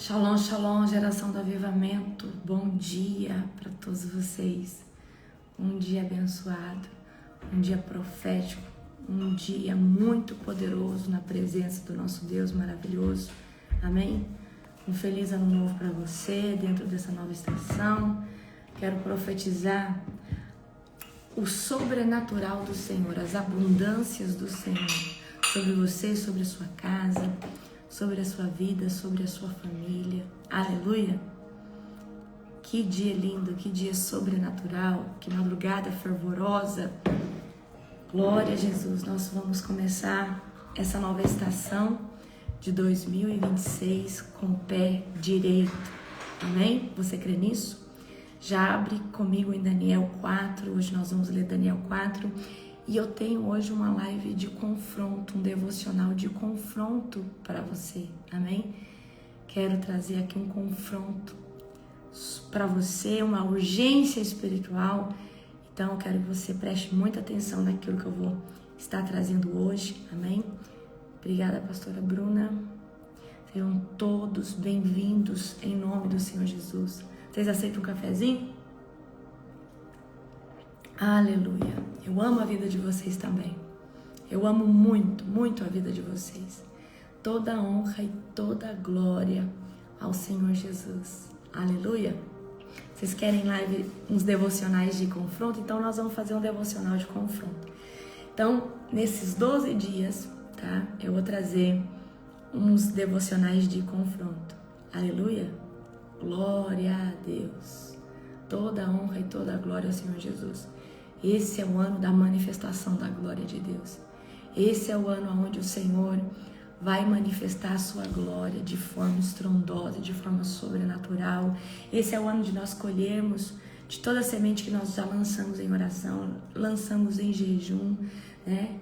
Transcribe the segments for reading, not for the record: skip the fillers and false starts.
Shalom, shalom, geração do avivamento. Bom dia para todos vocês. Um dia abençoado, um dia profético, um dia muito poderoso na presença do nosso Deus maravilhoso. Amém? Um feliz ano novo para você dentro dessa nova estação. Quero profetizar o sobrenatural do Senhor, as abundâncias do Senhor sobre você, sobre a sua casa, sobre a sua vida, sobre a sua família. Aleluia! Que dia lindo, que dia sobrenatural, que madrugada fervorosa. Glória a Jesus. Nós vamos começar essa nova estação de 2026 com o pé direito. Amém? Você crê nisso? Já abre comigo em Daniel 4. Hoje nós vamos ler Daniel 4. E eu tenho hoje uma live de confronto, um devocional de confronto para você, amém? Quero trazer aqui um confronto para você, uma urgência espiritual. Então, eu quero que você preste muita atenção naquilo que eu vou estar trazendo hoje, amém? Obrigada, pastora Bruna. Sejam todos bem-vindos em nome do Senhor Jesus. Vocês aceitam um cafezinho? Aleluia. Eu amo a vida de vocês também. Eu amo muito, muito a vida de vocês. Toda a honra e toda a glória ao Senhor Jesus. Aleluia. Vocês querem live uns devocionais de confronto? Então nós vamos fazer um devocional de confronto. Então, nesses 12 dias, tá? Eu vou trazer uns devocionais de confronto. Aleluia. Glória a Deus. Toda a honra e toda a glória ao Senhor Jesus. Esse é o ano da manifestação da glória de Deus. Esse é o ano onde o Senhor vai manifestar a sua glória de forma estrondosa, de forma sobrenatural. Esse é o ano de nós colhermos de toda a semente que nós já lançamos em oração, lançamos em jejum, né?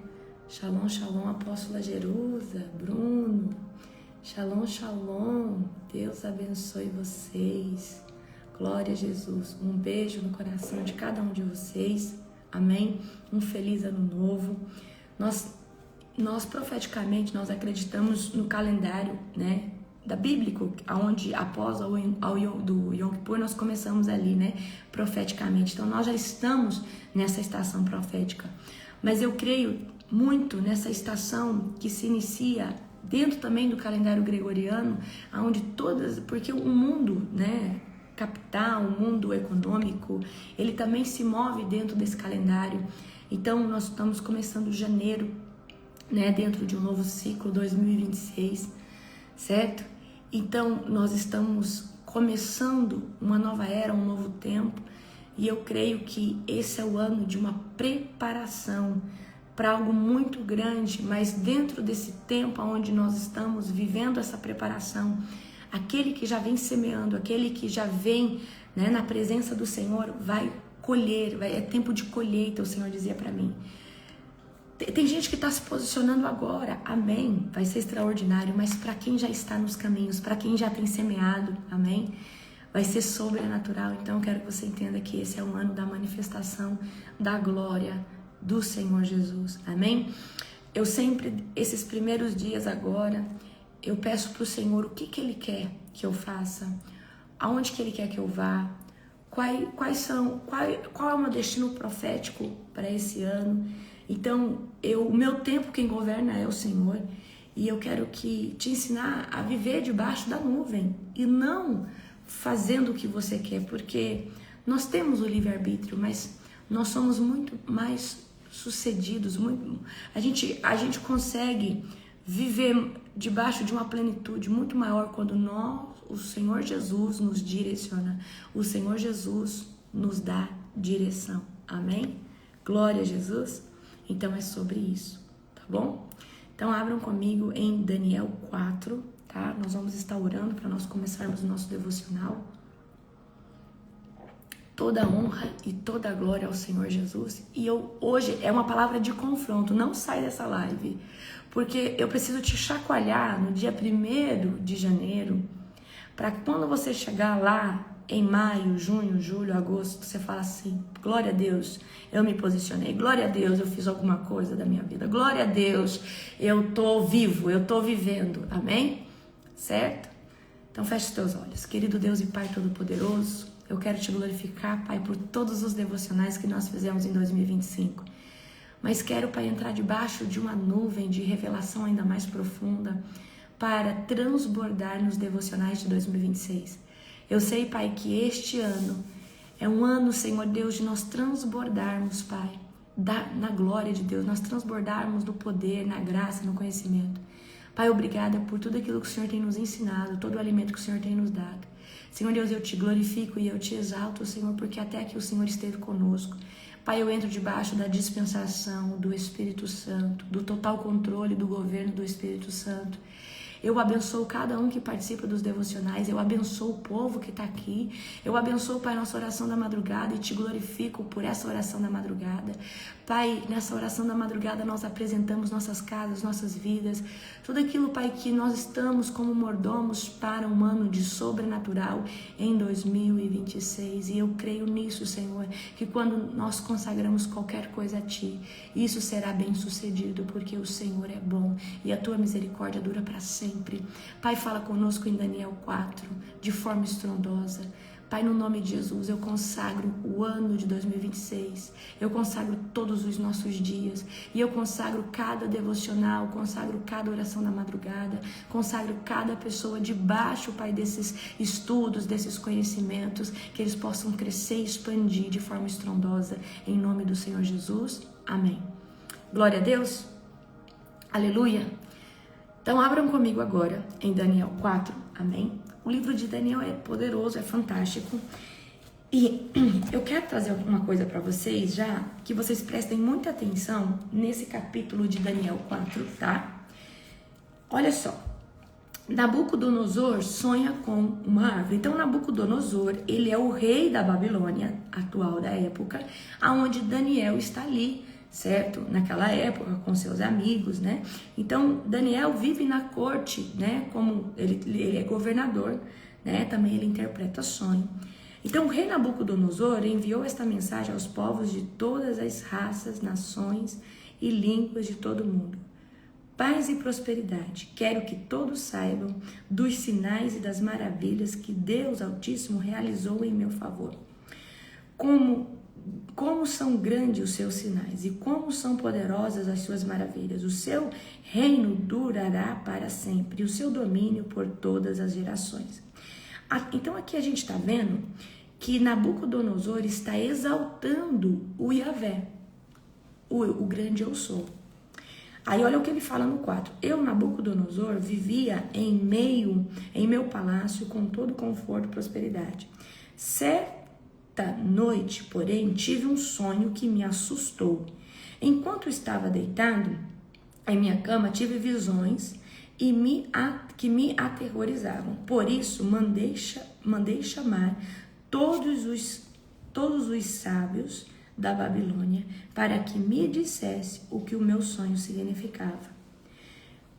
Shalom, shalom, apóstola Jerusa, Bruno. Shalom, shalom. Deus abençoe vocês. Glória a Jesus. Um beijo no coração de cada um de vocês. Amém? Um feliz ano novo. Nós profeticamente, nós acreditamos no calendário, né, da bíblico, onde após do Yom Kippur nós começamos ali, né, profeticamente. Então nós já estamos nessa estação profética. Mas eu creio muito nessa estação que se inicia dentro também do calendário gregoriano, onde porque o mundo, né, capital, o mundo econômico, ele também se move dentro desse calendário. Então nós estamos começando janeiro, né, dentro de um novo ciclo 2026, certo? Então nós estamos começando uma nova era, um novo tempo, e eu creio que esse é o ano de uma preparação para algo muito grande, mas dentro desse tempo onde nós estamos vivendo essa preparação, aquele que já vem semeando, aquele que já vem, né, na presença do Senhor, vai colher, é tempo de colheita, o Senhor dizia para mim. Tem gente que está se posicionando agora, amém, vai ser extraordinário, mas para quem já está nos caminhos, para quem já tem semeado, amém, vai ser sobrenatural. Então eu quero que você entenda que esse é um ano da manifestação da glória do Senhor Jesus, amém? Eu sempre, esses primeiros dias agora, eu peço para o Senhor o que Ele quer que eu faça, aonde que Ele quer que eu vá, qual é o meu destino profético para esse ano. Então, o meu tempo quem governa é o Senhor, e eu quero te ensinar a viver debaixo da nuvem e não fazendo o que você quer, porque nós temos o livre-arbítrio, mas nós somos muito mais sucedidos, a gente consegue viver debaixo de uma plenitude muito maior quando o Senhor Jesus nos direciona, o Senhor Jesus nos dá direção, amém? Glória a Jesus. Então é sobre isso, tá bom? Então abram comigo em Daniel 4, tá? Nós vamos estar orando para nós começarmos o nosso devocional. Toda a honra e toda a glória ao Senhor Jesus. E hoje é uma palavra de confronto, não sai dessa live, porque eu preciso te chacoalhar no dia 1º de janeiro, para que quando você chegar lá em maio, junho, julho, agosto, você fala assim: glória a Deus, eu me posicionei, glória a Deus, eu fiz alguma coisa da minha vida, glória a Deus, eu tô vivo, eu tô vivendo, amém? Certo? Então feche os teus olhos. Querido Deus e Pai Todo-Poderoso, eu quero te glorificar, Pai, por todos os devocionais que nós fizemos em 2025. Mas quero, Pai, entrar debaixo de uma nuvem de revelação ainda mais profunda para transbordar nos devocionais de 2026. Eu sei, Pai, que este ano é um ano, Senhor Deus, de nós transbordarmos, Pai, na glória de Deus, nós transbordarmos no poder, na graça, no conhecimento. Pai, obrigada por tudo aquilo que o Senhor tem nos ensinado, todo o alimento que o Senhor tem nos dado. Senhor Deus, eu te glorifico e eu te exalto, Senhor, porque até aqui o Senhor esteve conosco. Pai, eu entro debaixo da dispensação do Espírito Santo, do total controle do governo do Espírito Santo. Eu abençoo cada um que participa dos devocionais, eu abençoo o povo que está aqui, eu abençoo, Pai, nossa oração da madrugada e te glorifico por essa oração da madrugada. Pai, nessa oração da madrugada nós apresentamos nossas casas, nossas vidas, tudo aquilo, Pai, que nós estamos como mordomos para um ano de sobrenatural em 2026. E eu creio nisso, Senhor, que quando nós consagramos qualquer coisa a Ti, isso será bem sucedido, porque o Senhor é bom e a Tua misericórdia dura para sempre. Pai, fala conosco em Daniel 4, de forma estrondosa. Pai, no nome de Jesus, eu consagro o ano de 2026, eu consagro todos os nossos dias, e eu consagro cada devocional, consagro cada oração da madrugada, consagro cada pessoa debaixo, Pai, desses estudos, desses conhecimentos, que eles possam crescer e expandir de forma estrondosa, em nome do Senhor Jesus. Amém. Glória a Deus. Aleluia. Então abram comigo agora em Daniel 4, amém? O livro de Daniel é poderoso, é fantástico. E eu quero trazer alguma coisa para vocês já, que vocês prestem muita atenção nesse capítulo de Daniel 4, tá? Olha só, Nabucodonosor sonha com uma árvore. Então Nabucodonosor, ele é o rei da Babilônia atual da época, aonde Daniel está ali, certo? Naquela época, com seus amigos, né? Então, Daniel vive na corte, né? Como ele é governador, né? Também ele interpreta sonho. Então, o rei Nabucodonosor enviou esta mensagem aos povos de todas as raças, nações e línguas de todo o mundo. Paz e prosperidade. Quero que todos saibam dos sinais e das maravilhas que Deus Altíssimo realizou em meu favor. Como são grandes os seus sinais e como são poderosas as suas maravilhas. O seu reino durará para sempre e o seu domínio por todas as gerações. Então aqui a gente está vendo que Nabucodonosor está exaltando o Yahvé, o grande eu sou. Aí olha o que ele fala no 4. Eu, Nabucodonosor, vivia em meu palácio com todo conforto e prosperidade. Certa noite, porém, tive um sonho que me assustou. Enquanto estava deitado em minha cama, tive visões que me aterrorizavam. Por isso, mandei chamar todos os sábios da Babilônia para que me dissesse o que o meu sonho significava.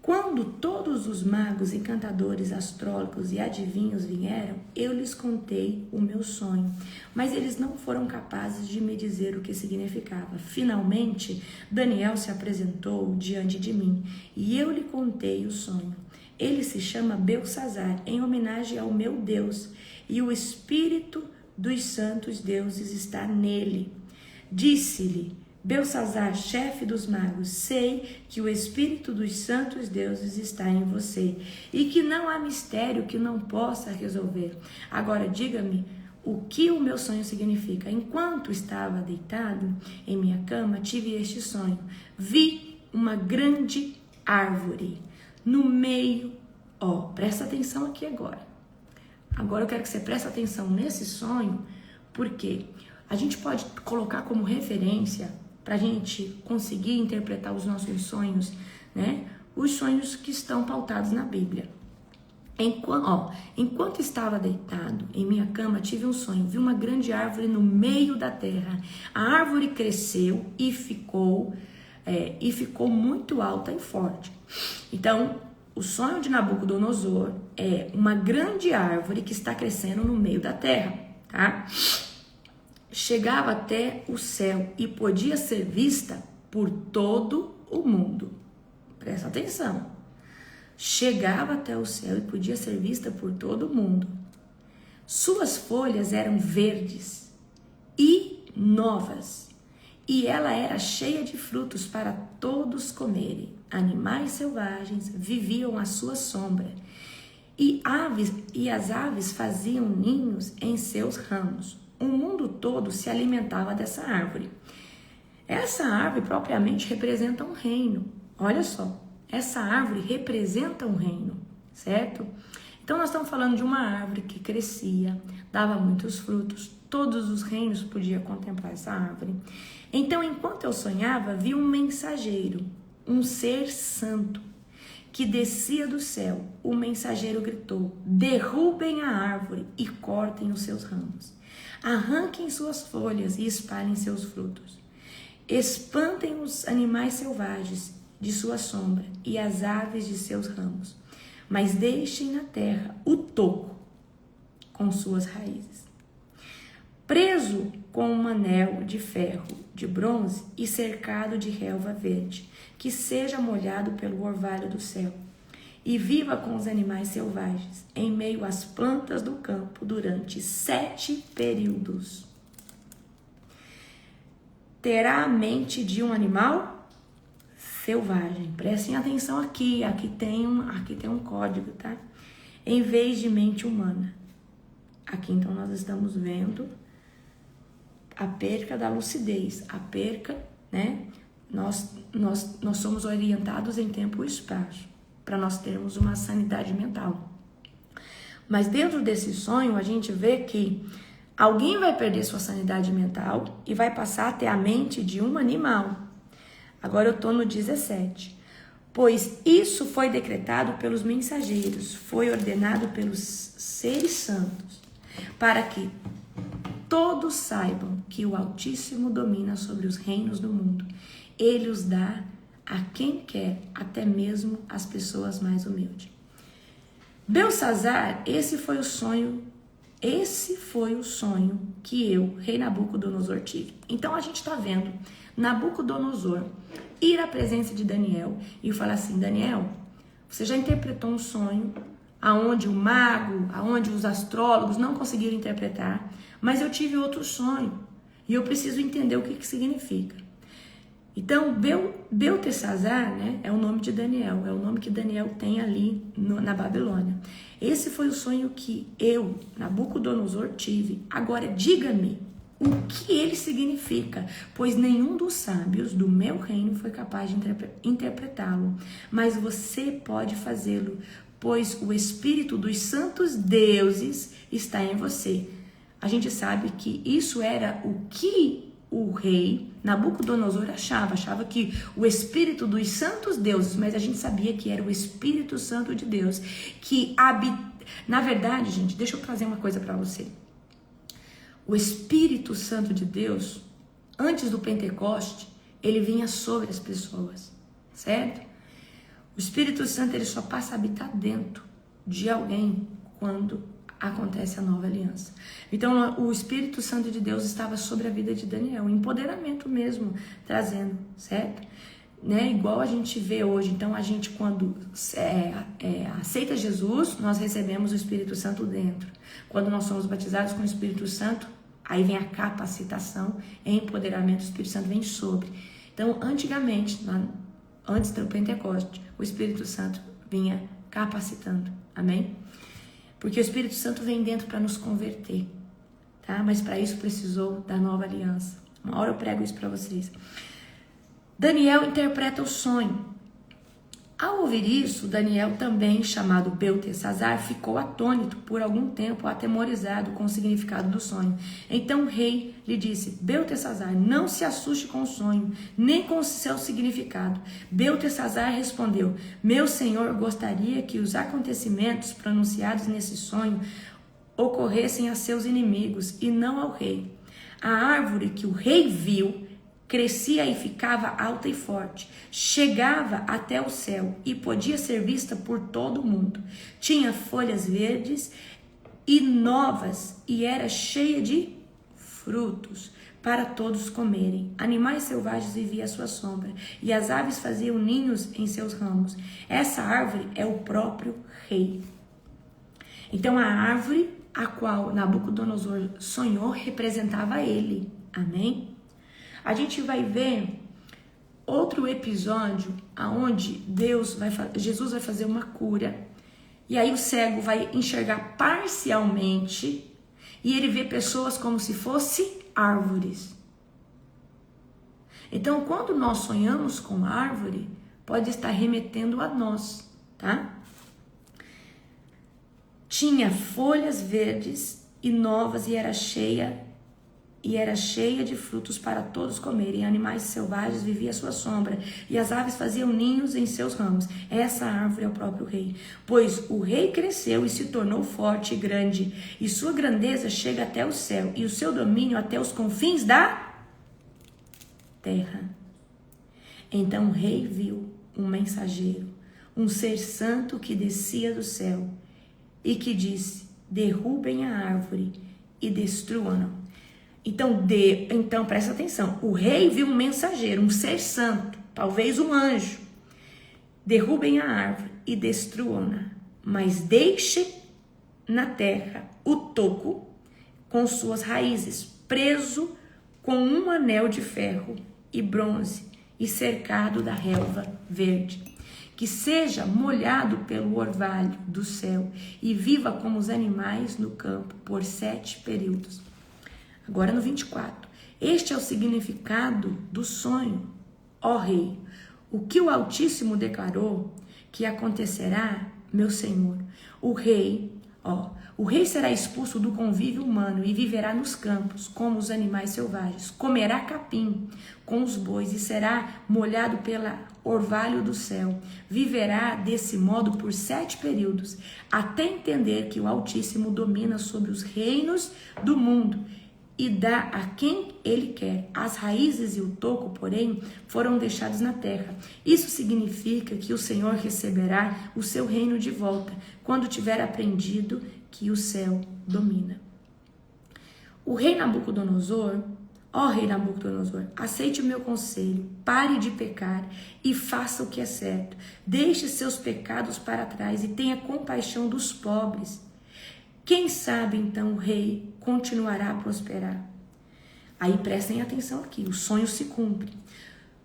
Quando todos os magos, encantadores, astrólogos e adivinhos vieram, eu lhes contei o meu sonho, mas eles não foram capazes de me dizer o que significava. Finalmente, Daniel se apresentou diante de mim e eu lhe contei o sonho. Ele se chama Beltsazar, em homenagem ao meu Deus, e o espírito dos santos deuses está nele. Disse-lhe Beltsazar, chefe dos magos, sei que o espírito dos santos deuses está em você e que não há mistério que não possa resolver. Agora diga-me o que o meu sonho significa. Enquanto estava deitado em minha cama, tive este sonho. Vi uma grande árvore no meio. Presta atenção aqui agora. Agora eu quero que você preste atenção nesse sonho, porque a gente pode colocar como referência para a gente conseguir interpretar os nossos sonhos, né? Os sonhos que estão pautados na Bíblia. Enquanto estava deitado em minha cama, tive um sonho. Vi uma grande árvore no meio da terra. A árvore cresceu e ficou muito alta e forte. Então, o sonho de Nabucodonosor é uma grande árvore que está crescendo no meio da terra, tá? Chegava até o céu e podia ser vista por todo o mundo. Presta atenção. chegava até o céu e podia ser vista por todo mundo. Suas folhas eram verdes e novas, e ela era cheia de frutos para todos comerem. Animais selvagens viviam à sua sombra, e as aves faziam ninhos em seus ramos. O mundo todo se alimentava dessa árvore. Essa árvore propriamente representa um reino. Olha só, essa árvore representa um reino, certo? Então nós estamos falando de uma árvore que crescia, dava muitos frutos, todos os reinos podiam contemplar essa árvore. Então, enquanto eu sonhava, vi um mensageiro, um ser santo, que descia do céu. O mensageiro gritou: derrubem a árvore e cortem os seus ramos. Arranquem suas folhas e espalhem seus frutos. Espantem os animais selvagens de sua sombra e as aves de seus ramos. Mas deixem na terra o toco com suas raízes. Preso com um anel de ferro, de bronze e cercado de relva verde, que seja molhado pelo orvalho do céu, e viva com os animais selvagens, em meio às plantas do campo, durante 7 períodos. Terá a mente de um animal selvagem. Prestem atenção aqui tem um código, tá? Em vez de mente humana. Aqui então nós estamos vendo a perca da lucidez, a perca, né? Nós somos orientados em tempo e espaço, para nós termos uma sanidade mental. Mas dentro desse sonho, a gente vê que alguém vai perder sua sanidade mental e vai passar a ter a mente de um animal. Agora eu estou no 17. Pois isso foi decretado pelos mensageiros, foi ordenado pelos seres santos, para que todos saibam que o Altíssimo domina sobre os reinos do mundo. Ele os dá a quem quer, até mesmo as pessoas mais humildes. Beltsazar, esse foi o sonho que eu, rei Nabucodonosor, tive. Então a gente está vendo Nabucodonosor ir à presença de Daniel e falar assim: Daniel, você já interpretou um sonho aonde o mago, aonde os astrólogos não conseguiram interpretar, mas eu tive outro sonho e eu preciso entender o que significa. Então, Beltesazar, né, é o nome de Daniel, é o nome que Daniel tem ali na Babilônia. Esse foi o sonho que eu, Nabucodonosor, tive. Agora, diga-me o que ele significa, pois nenhum dos sábios do meu reino foi capaz de interpretá-lo, mas você pode fazê-lo, pois o Espírito dos santos deuses está em você. A gente sabe que isso era o que o rei Nabucodonosor achava que o Espírito dos santos deuses, mas a gente sabia que era o Espírito Santo de Deus que Na verdade, gente, deixa eu trazer uma coisa para você. O Espírito Santo de Deus, antes do Pentecoste, ele vinha sobre as pessoas, certo? O Espírito Santo, ele só passa a habitar dentro de alguém quando acontece a nova aliança. Então, o Espírito Santo de Deus estava sobre a vida de Daniel, o empoderamento mesmo, trazendo, certo? Né? Igual a gente vê hoje. Então, a gente, quando aceita Jesus, nós recebemos o Espírito Santo dentro. Quando nós somos batizados com o Espírito Santo, aí vem a capacitação, empoderamento, o Espírito Santo vem sobre. Então, antigamente, antes do Pentecoste, o Espírito Santo vinha capacitando, amém? Porque o Espírito Santo vem dentro para nos converter, tá? Mas para isso precisou da nova aliança. Uma hora eu prego isso para vocês. Daniel interpreta o sonho. Ao ouvir isso, Daniel, também chamado Beltesazar, ficou atônito por algum tempo, atemorizado com o significado do sonho. Então o rei lhe disse: Beltesazar, não se assuste com o sonho, nem com o seu significado. Beltesazar respondeu: meu senhor gostaria que os acontecimentos pronunciados nesse sonho ocorressem a seus inimigos e não ao rei. A árvore que o rei viu crescia e ficava alta e forte, chegava até o céu e podia ser vista por todo mundo. Tinha folhas verdes e novas e era cheia de frutos para todos comerem. Animais selvagens viviam à sua sombra, e as aves faziam ninhos em seus ramos. Essa árvore é o próprio rei. Então a árvore a qual Nabucodonosor sonhou representava ele. Amém? A gente vai ver outro episódio aonde Jesus vai fazer uma cura, e aí o cego vai enxergar parcialmente e ele vê pessoas como se fossem árvores. Então, quando nós sonhamos com árvore, pode estar remetendo a nós, tá? Tinha folhas verdes e novas e era cheia de frutos para todos comerem. Animais selvagens viviam à sua sombra, e as aves faziam ninhos em seus ramos. Essa árvore é o próprio rei. Pois o rei cresceu e se tornou forte e grande, e sua grandeza chega até o céu, e o seu domínio até os confins da terra. Então o rei viu um mensageiro, um ser santo que descia do céu, e que disse: derrubem a árvore e destruam-na. Então presta atenção, o rei viu um mensageiro, um ser santo, talvez um anjo. Derrubem a árvore e destruam-na, mas deixe na terra o toco com suas raízes, preso com um anel de ferro e bronze e cercado da relva verde. Que seja molhado pelo orvalho do céu e viva como os animais no campo por 7 períodos. Agora no 24. Este é o significado do sonho, ó rei. O que o Altíssimo declarou que acontecerá, meu senhor. O rei será expulso do convívio humano e viverá nos campos, como os animais selvagens. Comerá capim com os bois e será molhado pelo orvalho do céu. Viverá desse modo por 7 períodos, até entender que o Altíssimo domina sobre os reinos do mundo e dá a quem ele quer. As raízes e o toco, porém, foram deixados na terra. Isso significa que o Senhor receberá o seu reino de volta, quando tiver aprendido que o céu domina. O rei Nabucodonosor, ó rei Nabucodonosor, aceite o meu conselho, pare de pecar e faça o que é certo. Deixe seus pecados para trás e tenha compaixão dos pobres. Quem sabe, então, o rei continuará a prosperar. Aí prestem atenção aqui, o sonho se cumpre.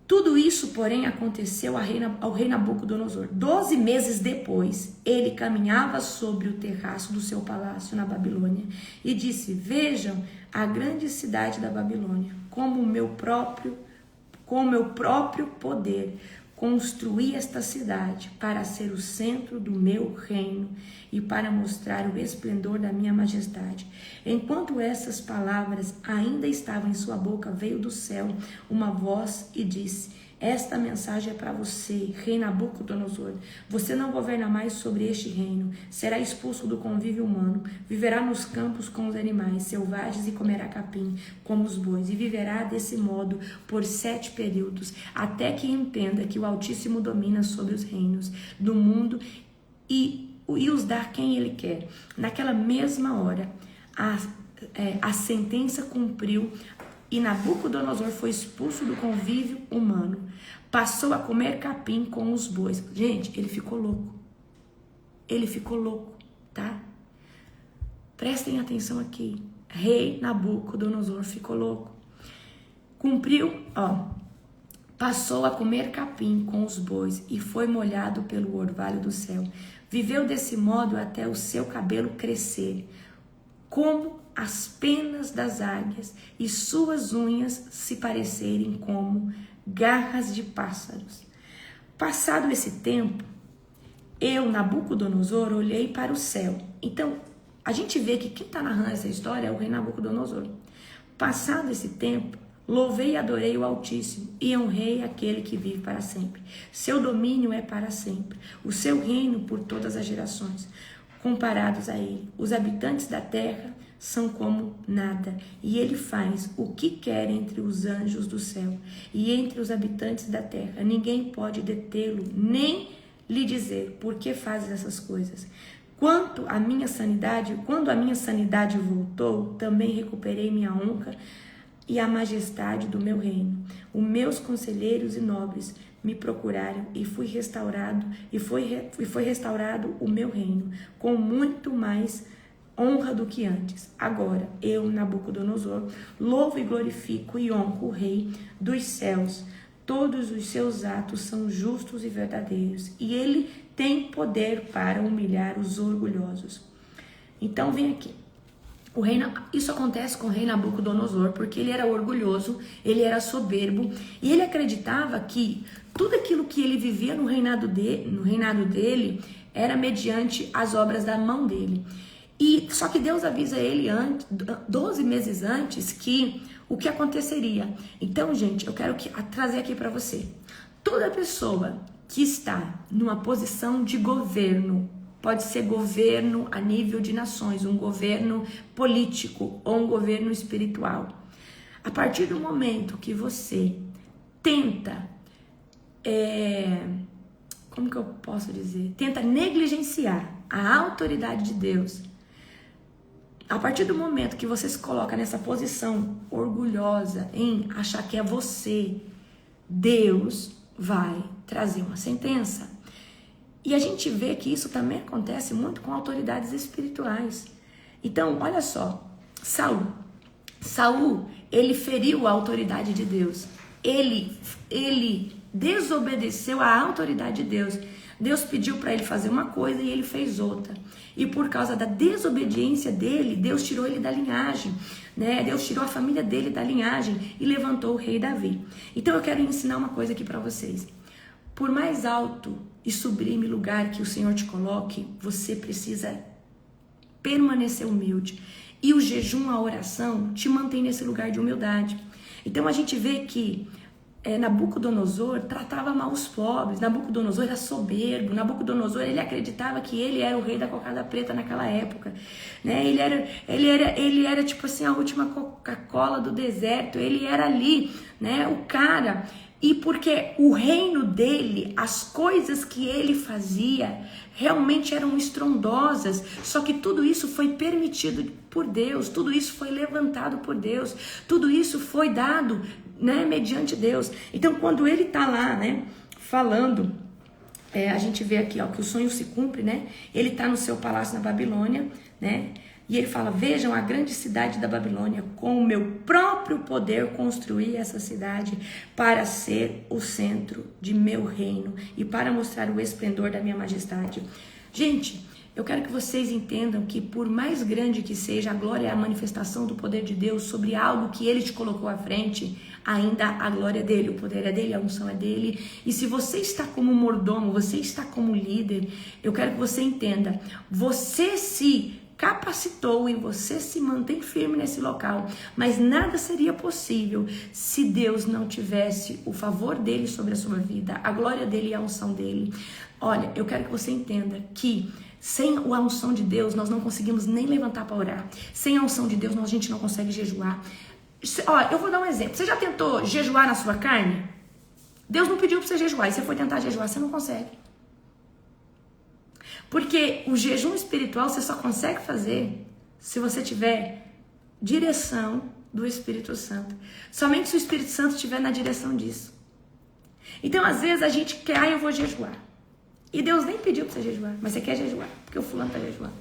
Tudo isso, porém, aconteceu ao rei Nabucodonosor. 12 meses depois, ele caminhava sobre o terraço do seu palácio na Babilônia e disse: vejam a grande cidade da Babilônia, com o meu próprio poder. Construí esta cidade para ser o centro do meu reino e para mostrar o esplendor da minha majestade. Enquanto essas palavras ainda estavam em sua boca, veio do céu uma voz e disse: esta mensagem é para você, rei Nabucodonosor. Você não governa mais sobre este reino, será expulso do convívio humano, viverá nos campos com os animais selvagens e comerá capim como os bois, e viverá desse modo por 7 períodos, até que entenda que o Altíssimo domina sobre os reinos do mundo e os dá quem ele quer. Naquela mesma hora, a sentença cumpriu e Nabucodonosor foi expulso do convívio humano. Passou a comer capim com os bois. Gente, ele ficou louco. Ele ficou louco, tá? Prestem atenção aqui. Rei Nabucodonosor ficou louco. Passou a comer capim com os bois e foi molhado pelo orvalho do céu. Viveu desse modo até o seu cabelo crescer, como as penas das águias, e suas unhas se parecerem como garras de pássaros. Passado esse tempo, eu, Nabucodonosor, olhei para o céu. Então, a gente vê que quem está narrando essa história é o rei Nabucodonosor. Passado esse tempo, louvei e adorei o Altíssimo e honrei aquele que vive para sempre. Seu domínio é para sempre, o seu reino por todas as gerações. Comparados a ele, os habitantes da terra são como nada, e ele faz o que quer entre os anjos do céu e entre os habitantes da terra. Ninguém pode detê-lo, nem lhe dizer por que fazes essas coisas. Quando a minha sanidade voltou, também recuperei minha honra e a majestade do meu reino. Os meus conselheiros e nobres me procuraram e foi restaurado o meu reino com muito mais honra do que antes. Agora, eu, Nabucodonosor, louvo e glorifico e honro o Rei dos céus. Todos os seus atos são justos e verdadeiros, e ele tem poder para humilhar os orgulhosos. Então, vem aqui. Isso acontece com o rei Nabucodonosor, porque ele era orgulhoso, ele era soberbo, e ele acreditava que tudo aquilo que ele vivia no reinado dele era mediante as obras da mão dele. Só que Deus avisa ele 12 meses antes o que aconteceria. Então, gente, eu quero trazer aqui para você. Toda pessoa que está numa posição de governo, pode ser governo a nível de nações, um governo político ou um governo espiritual. A partir do momento que você tenta, como que eu posso dizer? Tenta negligenciar a autoridade de Deus. A partir do momento que você se coloca nessa posição orgulhosa em achar que é você, Deus vai trazer uma sentença. E a gente vê que isso também acontece muito com autoridades espirituais. Então, olha só, Saul, ele feriu a autoridade de Deus. Ele desobedeceu à autoridade de Deus. Deus pediu para ele fazer uma coisa e ele fez outra. E por causa da desobediência dele, Deus tirou ele da linhagem, né? Deus tirou a família dele da linhagem e levantou o rei Davi. Então eu quero ensinar uma coisa aqui para vocês. Por mais alto e sublime lugar que o Senhor te coloque, você precisa permanecer humilde. E o jejum, a oração, te mantém nesse lugar de humildade. Então a gente vê que Nabucodonosor tratava mal os pobres. Nabucodonosor era soberbo. Nabucodonosor, ele acreditava que ele era o rei da cocada preta naquela época, né? Ele era tipo assim a última Coca-Cola do deserto. Ele era ali, né, o cara. E porque o reino dele, as coisas que ele fazia realmente eram estrondosas, só que tudo isso foi permitido por Deus, tudo isso foi levantado por Deus, tudo isso foi dado, né, mediante Deus. Então, quando ele tá lá, né, falando, a gente vê aqui, ó, que o sonho se cumpre, né? Ele tá no seu palácio na Babilônia, né? E ele fala: vejam a grande cidade da Babilônia, com o meu próprio poder construí essa cidade para ser o centro de meu reino e para mostrar o esplendor da minha majestade. Gente, eu quero que vocês entendam que por mais grande que seja a glória e a manifestação do poder de Deus sobre algo que ele te colocou à frente, ainda a glória é dele, o poder é dele, a unção é dele. E se você está como mordomo, você está como líder, eu quero que você entenda, você se capacitou e você se mantém firme nesse local, mas nada seria possível se Deus não tivesse o favor dele sobre a sua vida, a glória dele e a unção dele. Olha, eu quero que você entenda que sem a unção de Deus nós não conseguimos nem levantar para orar. Sem a unção de Deus a gente não consegue jejuar. Olha, eu vou dar um exemplo. Você já tentou jejuar na sua carne? Deus não pediu para você jejuar, e você foi tentar jejuar, você não consegue. Porque o jejum espiritual você só consegue fazer se você tiver direção do Espírito Santo. Somente se o Espírito Santo estiver na direção disso. Então, às vezes, a gente quer, eu vou jejuar. E Deus nem pediu para você jejuar, mas você quer jejuar, porque o fulano está jejuando.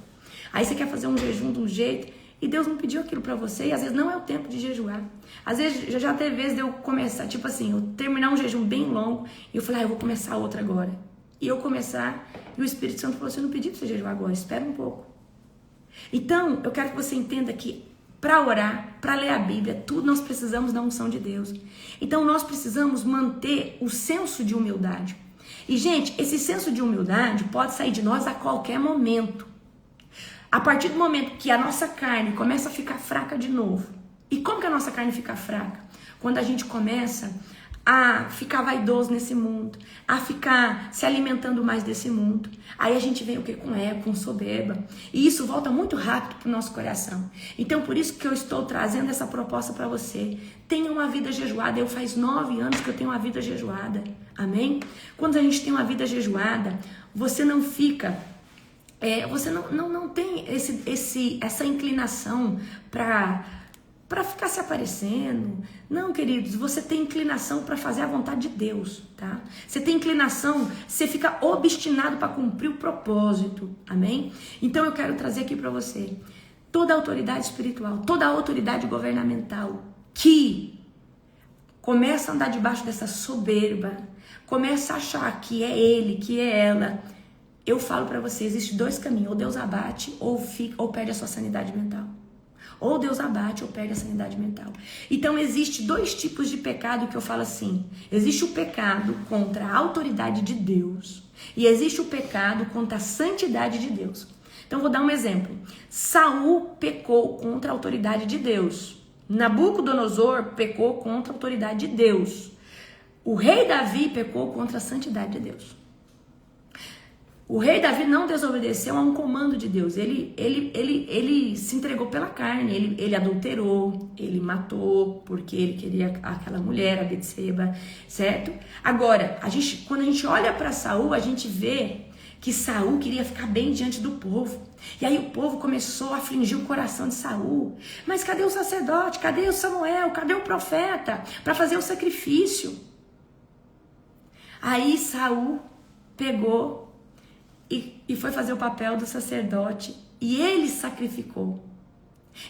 Aí você quer fazer um jejum de um jeito, e Deus não pediu aquilo para você, e às vezes não é o tempo de jejuar. Às vezes, já teve vezes de eu começar, tipo assim, eu terminar um jejum bem longo, e eu falei, eu vou começar outro agora. E eu começar, e o Espírito Santo falou, você não pediu para você jejuar agora, espera um pouco. Então, eu quero que você entenda que para orar, para ler a Bíblia, tudo nós precisamos da unção de Deus. Então, nós precisamos manter o senso de humildade. E, gente, esse senso de humildade pode sair de nós a qualquer momento. A partir do momento que a nossa carne começa a ficar fraca de novo. E como que a nossa carne fica fraca? Quando a gente começa a ficar vaidoso nesse mundo, a ficar se alimentando mais desse mundo. Aí a gente vem o que? Com ego, com soberba. E isso volta muito rápido para o nosso coração. Então, por isso que eu estou trazendo essa proposta para você. Tenha uma vida jejuada. Eu faz 9 anos que eu tenho uma vida jejuada. Amém? Quando a gente tem uma vida jejuada, você não fica... você não tem essa inclinação para para ficar se aparecendo. Não, queridos, você tem inclinação para fazer a vontade de Deus, tá? Você tem inclinação, você fica obstinado para cumprir o propósito, amém? Então eu quero trazer aqui para você toda a autoridade espiritual, toda a autoridade governamental que começa a andar debaixo dessa soberba, começa a achar que é ele, que é ela. Eu falo para você, existe dois caminhos, ou Deus abate ou perde a sua sanidade mental. Ou Deus abate ou perde a sanidade mental. Então, existe dois tipos de pecado que eu falo assim. Existe o pecado contra a autoridade de Deus. E existe o pecado contra a santidade de Deus. Então, vou dar um exemplo. Saul pecou contra a autoridade de Deus. Nabucodonosor pecou contra a autoridade de Deus. O rei Davi pecou contra a santidade de Deus. O rei Davi não desobedeceu a um comando de Deus. Ele se entregou pela carne, ele adulterou, ele matou porque ele queria aquela mulher, a Betseba, certo? Agora, quando a gente olha para Saul, a gente vê que Saul queria ficar bem diante do povo. E aí o povo começou a afligir o coração de Saul. Mas cadê o sacerdote? Cadê o Samuel? Cadê o profeta para fazer o sacrifício? Aí Saul pegou e foi fazer o papel do sacerdote. E ele sacrificou.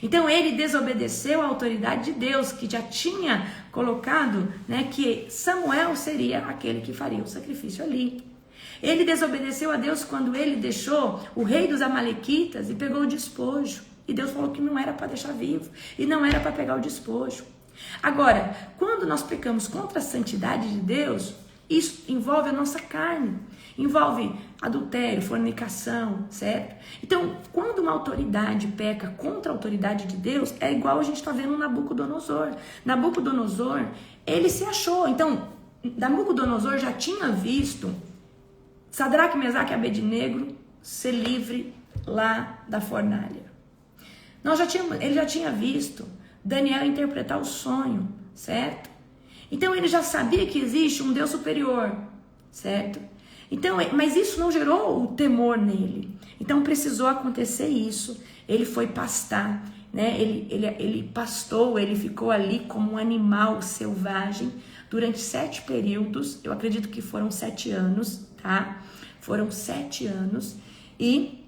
Então ele desobedeceu à autoridade de Deus, que já tinha colocado, né, que Samuel seria aquele que faria o sacrifício ali. Ele desobedeceu a Deus quando ele deixou o rei dos amalequitas e pegou o despojo. E Deus falou que não era para deixar vivo. E não era para pegar o despojo. Agora, quando nós pecamos contra a santidade de Deus, isso envolve a nossa carne. Envolve adultério, fornicação, certo? Então, quando uma autoridade peca contra a autoridade de Deus, é igual a gente está vendo Nabucodonosor. Nabucodonosor, ele se achou. Então, Nabucodonosor já tinha visto Sadraque, Mesaque e Abednego ser livre lá da fornalha. Ele já tinha visto Daniel interpretar o sonho, certo? Então ele já sabia que existe um Deus superior, certo? Então, mas isso não gerou o temor nele. Então precisou acontecer isso. Ele foi pastar, né? Ele pastou, ele ficou ali como um animal selvagem durante 7 períodos. Eu acredito que foram 7 anos, tá? Foram 7 anos e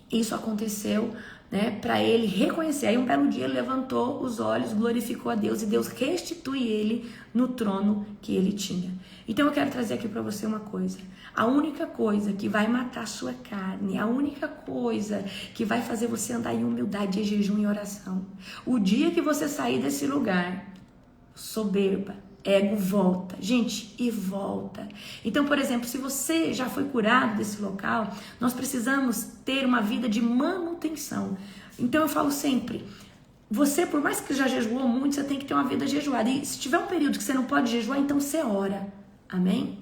isso aconteceu, né, para ele reconhecer. Aí um belo dia ele levantou os olhos, glorificou a Deus e Deus restitui ele no trono que ele tinha. Então eu quero trazer aqui para você uma coisa. A única coisa que vai matar a sua carne, a única coisa que vai fazer você andar em humildade é jejum e oração. O dia que você sair desse lugar, soberba, ego, volta. Gente, e volta. Então, por exemplo, se você já foi curado desse local, nós precisamos ter uma vida de manutenção. Então, eu falo sempre, você, por mais que já jejuou muito, você tem que ter uma vida jejuada. E se tiver um período que você não pode jejuar, então você ora. Amém?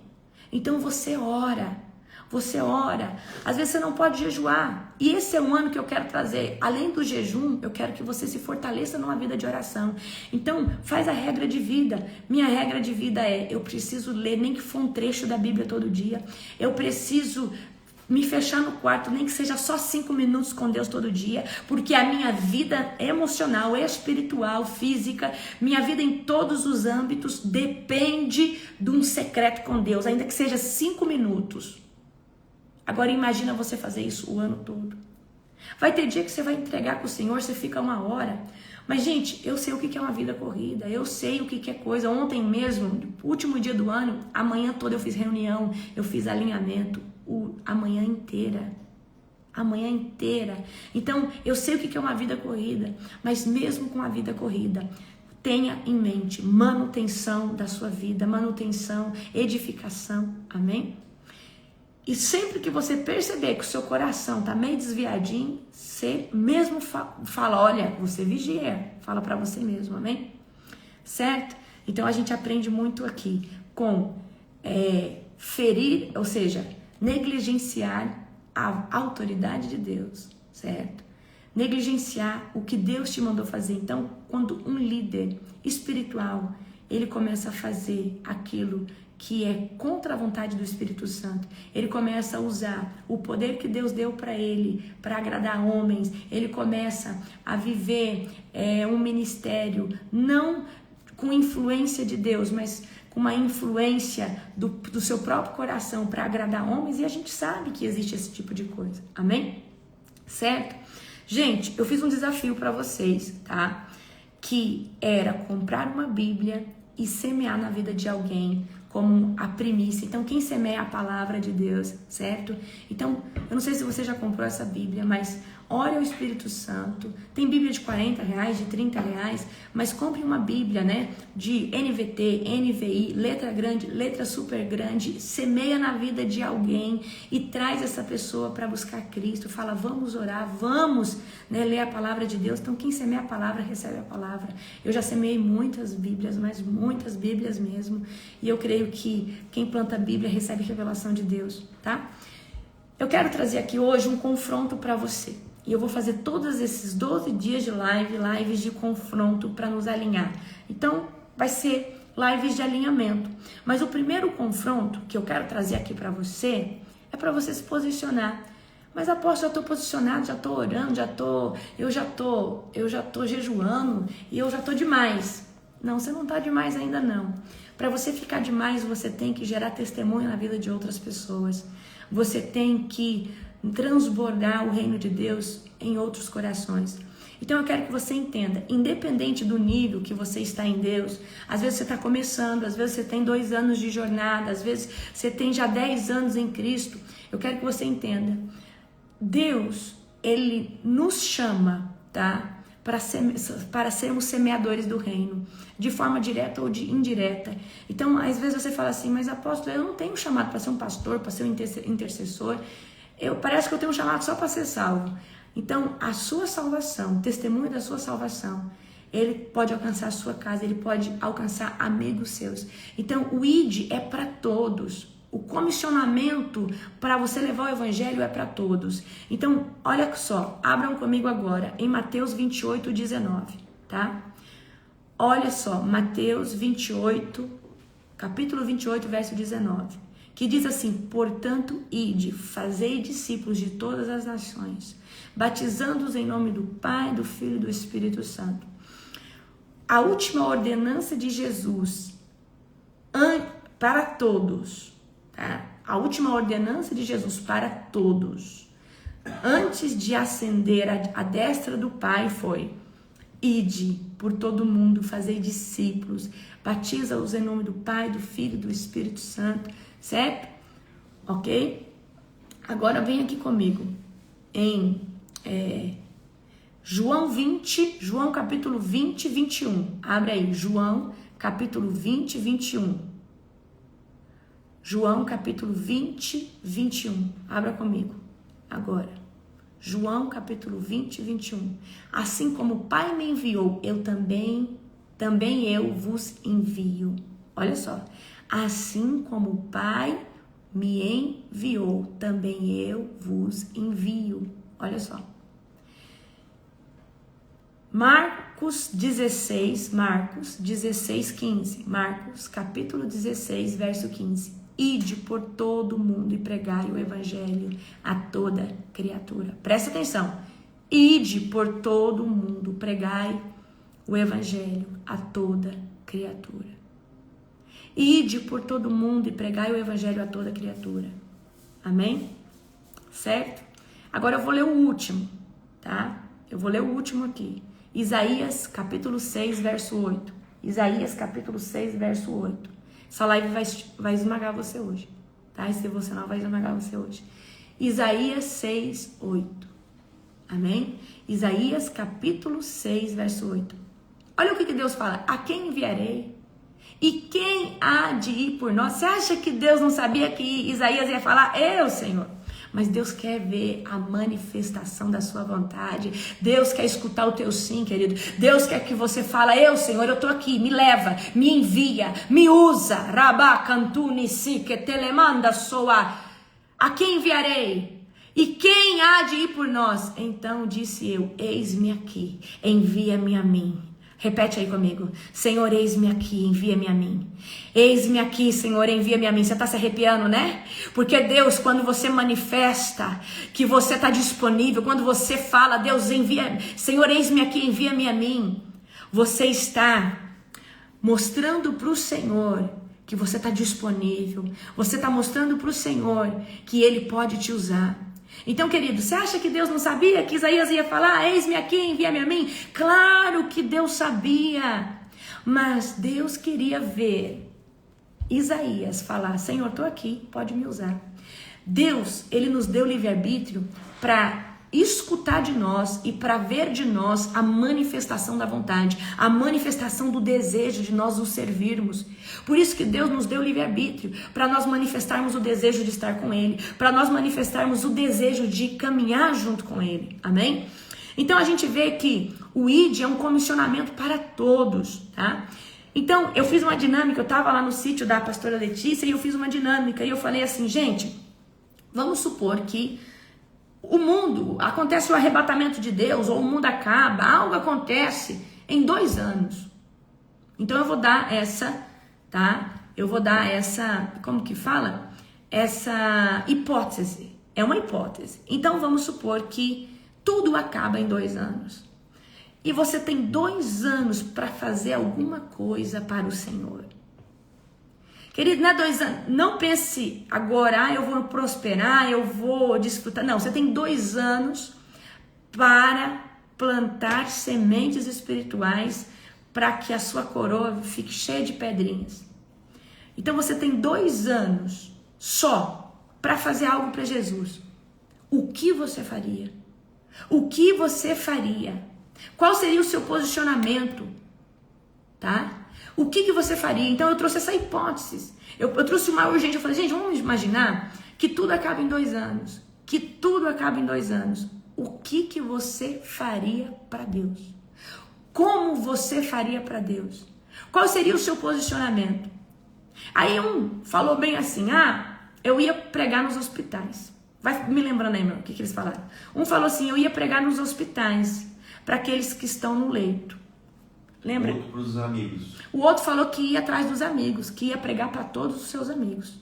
Então, você ora. Você ora, às vezes você não pode jejuar. E esse é um ano que eu quero trazer, além do jejum, eu quero que você se fortaleça numa vida de oração. Então, faz a regra de vida. Minha regra de vida é, eu preciso ler, nem que for um trecho da Bíblia todo dia. Eu preciso me fechar no quarto, nem que seja só 5 minutos com Deus todo dia, porque a minha vida emocional, espiritual, física, minha vida em todos os âmbitos depende de um secreto com Deus, ainda que seja 5 minutos. Agora imagina você fazer isso o ano todo. Vai ter dia que você vai entregar com o Senhor, você fica 1 hora. Mas, gente, eu sei o que é uma vida corrida, eu sei o que é coisa. Ontem mesmo, último dia do ano, a manhã toda eu fiz reunião, eu fiz alinhamento, a manhã inteira. A manhã inteira. Então, eu sei o que é uma vida corrida, mas mesmo com a vida corrida, tenha em mente manutenção da sua vida, manutenção, edificação, amém? E sempre que você perceber que o seu coração tá meio desviadinho, você mesmo fala, olha, você vigia, fala para você mesmo, amém? Certo? Então a gente aprende muito aqui com ferir, ou seja, negligenciar a autoridade de Deus, certo? Negligenciar o que Deus te mandou fazer. Então, quando um líder espiritual, ele começa a fazer aquilo que é contra a vontade do Espírito Santo, ele começa a usar o poder que Deus deu para ele, para agradar homens, ele começa a viver um ministério, não com influência de Deus, mas com uma influência do seu próprio coração para agradar homens, e a gente sabe que existe esse tipo de coisa, amém? Certo? Gente, eu fiz um desafio para vocês, tá? Que era comprar uma Bíblia e semear na vida de alguém como a primícia. Então, quem semeia a palavra de Deus, certo? Então, eu não sei se você já comprou essa Bíblia, mas ore ao Espírito Santo. Tem Bíblia de R$40, de R$30, mas compre uma Bíblia, né? De NVT, NVI, letra grande, letra super grande. Semeia na vida de alguém e traz essa pessoa para buscar Cristo. Fala, vamos orar, vamos, né, ler a palavra de Deus. Então, quem semeia a palavra, recebe a palavra. Eu já semeei muitas Bíblias, mas muitas Bíblias mesmo. E eu creio que quem planta a Bíblia recebe revelação de Deus, tá? Eu quero trazer aqui hoje um confronto para você. E eu vou fazer todos esses 12 dias de lives de confronto para nos alinhar. Então, vai ser lives de alinhamento. Mas o primeiro confronto que eu quero trazer aqui para você é para você se posicionar. Mas apóstolo, já estou posicionado, já estou orando, eu já tô jejuando e eu já estou demais. Não, você não está demais ainda não. Para você ficar demais, você tem que gerar testemunho na vida de outras pessoas. Você tem que transbordar o reino de Deus em outros corações. Então eu quero que você entenda, independente do nível que você está em Deus, às vezes você está começando, às vezes você tem 2 anos de jornada, às vezes você tem já 10 anos em Cristo, eu quero que você entenda, Deus, Ele nos chama, tá? Para sermos semeadores do reino, de forma direta ou de indireta. Então, às vezes você fala assim, mas apóstolo, eu não tenho chamado para ser um pastor, para ser um intercessor, parece que eu tenho um chamado só para ser salvo. Então, a sua salvação, o testemunho da sua salvação, ele pode alcançar a sua casa, ele pode alcançar amigos seus. Então, o ID é para todos. O comissionamento para você levar o evangelho é para todos. Então, olha só, abram comigo agora em Mateus 28, 19, tá? Olha só, Mateus 28, capítulo 28, verso 19. Que diz assim, portanto, ide, fazei discípulos de todas as nações, batizando-os em nome do Pai, do Filho e do Espírito Santo. A última ordenança de Jesus para todos, tá? A última ordenança de Jesus para todos, antes de ascender à destra do Pai, foi: ide por todo mundo, fazei discípulos, batiza-os em nome do Pai, do Filho e do Espírito Santo. Certo? Ok? Agora vem aqui comigo em João capítulo 20, 21. Abre aí, João capítulo 20, 21. João capítulo 20, 21. Abra comigo agora. João capítulo 20, 21. Assim como o Pai me enviou, eu também eu vos envio. Olha só. Assim como o Pai me enviou, também eu vos envio. Olha só. Marcos 16, 15. Marcos, capítulo 16, verso 15. Ide por todo mundo e pregai o evangelho a toda criatura. Presta atenção. Ide por todo mundo, pregai o evangelho a toda criatura. Ide por todo mundo e pregai o evangelho a toda criatura. Amém? Certo? Agora eu vou ler o último, tá? Eu vou ler o último aqui. Isaías, capítulo 6, verso 8. Isaías, capítulo 6, verso 8. Essa live vai esmagar você hoje, tá? Esse devocional vai esmagar você hoje. Isaías 6, 8. Amém? Isaías, capítulo 6, verso 8. Olha o que Deus fala. A quem enviarei? E quem há de ir por nós? Você acha que Deus não sabia que Isaías ia falar? Eu, Senhor. Mas Deus quer ver a manifestação da sua vontade. Deus quer escutar o teu sim, querido. Deus quer que você fale, eu, Senhor, eu tô aqui. Me leva, me envia, me usa. Rabá, cantuni, si, que telemanda, soa. A quem enviarei? E quem há de ir por nós? Então disse eu, eis-me aqui, envia-me a mim. Repete aí comigo. Senhor, eis-me aqui, envia-me a mim. Eis-me aqui, Senhor, envia-me a mim. Você está se arrepiando, né? Porque Deus, quando você manifesta que você está disponível, quando você fala, Deus, envia, Senhor, eis-me aqui, envia-me a mim. Você está mostrando para o Senhor que você está disponível. Você está mostrando para o Senhor que Ele pode te usar. Então, querido, você acha que Deus não sabia que Isaías ia falar, eis-me aqui, envia-me a mim? Claro que Deus sabia, mas Deus queria ver Isaías falar, Senhor, estou aqui, pode me usar. Deus, Ele nos deu livre-arbítrio para escutar de nós e para ver de nós a manifestação da vontade, a manifestação do desejo de nós o servirmos. Por isso que Deus nos deu livre-arbítrio, para nós manifestarmos o desejo de estar com Ele, para nós manifestarmos o desejo de caminhar junto com Ele, amém? Então a gente vê que o ID é um comissionamento para todos, tá? Então eu fiz uma dinâmica, eu estava lá no sítio da pastora Letícia e eu fiz uma dinâmica e eu falei assim, gente, vamos supor que o mundo, acontece o arrebatamento de Deus, ou o mundo acaba, algo acontece em 2 anos. Então eu vou dar essa, tá? Eu vou dar essa, como que fala? Essa hipótese. É uma hipótese. Então vamos supor que tudo acaba em 2 anos. E você tem 2 anos para fazer alguma coisa para o Senhor. Querido, não é 2 anos, não pense agora, eu vou prosperar, eu vou desfrutar. Não, você tem 2 anos para plantar sementes espirituais para que a sua coroa fique cheia de pedrinhas. Então você tem 2 anos só para fazer algo para Jesus. O que você faria? O que você faria? Qual seria o seu posicionamento? Tá? O que você faria? Então eu trouxe essa hipótese. Eu trouxe uma urgência. Eu falei, gente, vamos imaginar que tudo acaba em 2 anos. Que tudo acaba em 2 anos. O que você faria para Deus? Como você faria para Deus? Qual seria o seu posicionamento? Aí um falou bem assim, eu ia pregar nos hospitais. Vai me lembrando aí, meu, o que eles falaram. Um falou assim, eu ia pregar nos hospitais, para aqueles que estão no leito. Lembra? O outro para os amigos. O outro falou que ia atrás dos amigos, que ia pregar para todos os seus amigos,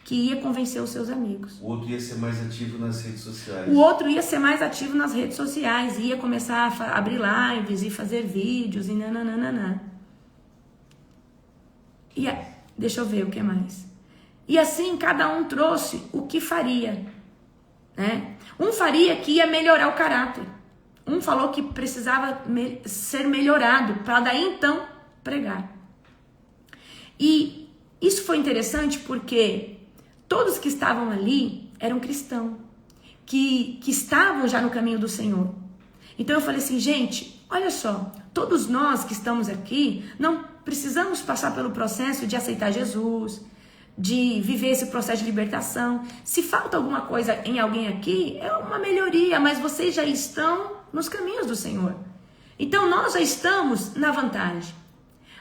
que ia convencer os seus amigos. O outro ia ser mais ativo nas redes sociais. O outro ia ser mais ativo nas redes sociais, ia começar a abrir lives e fazer vídeos e nananana. E deixa eu ver o que mais. E assim cada um trouxe o que faria, né? Um faria que ia melhorar o caráter. Um falou que precisava ser melhorado para daí então pregar. E isso foi interessante porque todos que estavam ali eram cristãos, que estavam já no caminho do Senhor. Então eu falei assim, gente, olha só, todos nós que estamos aqui não precisamos passar pelo processo de aceitar Jesus, de viver esse processo de libertação. Se falta alguma coisa em alguém aqui, é uma melhoria, mas vocês já estão nos caminhos do Senhor. Então nós já estamos na vantagem.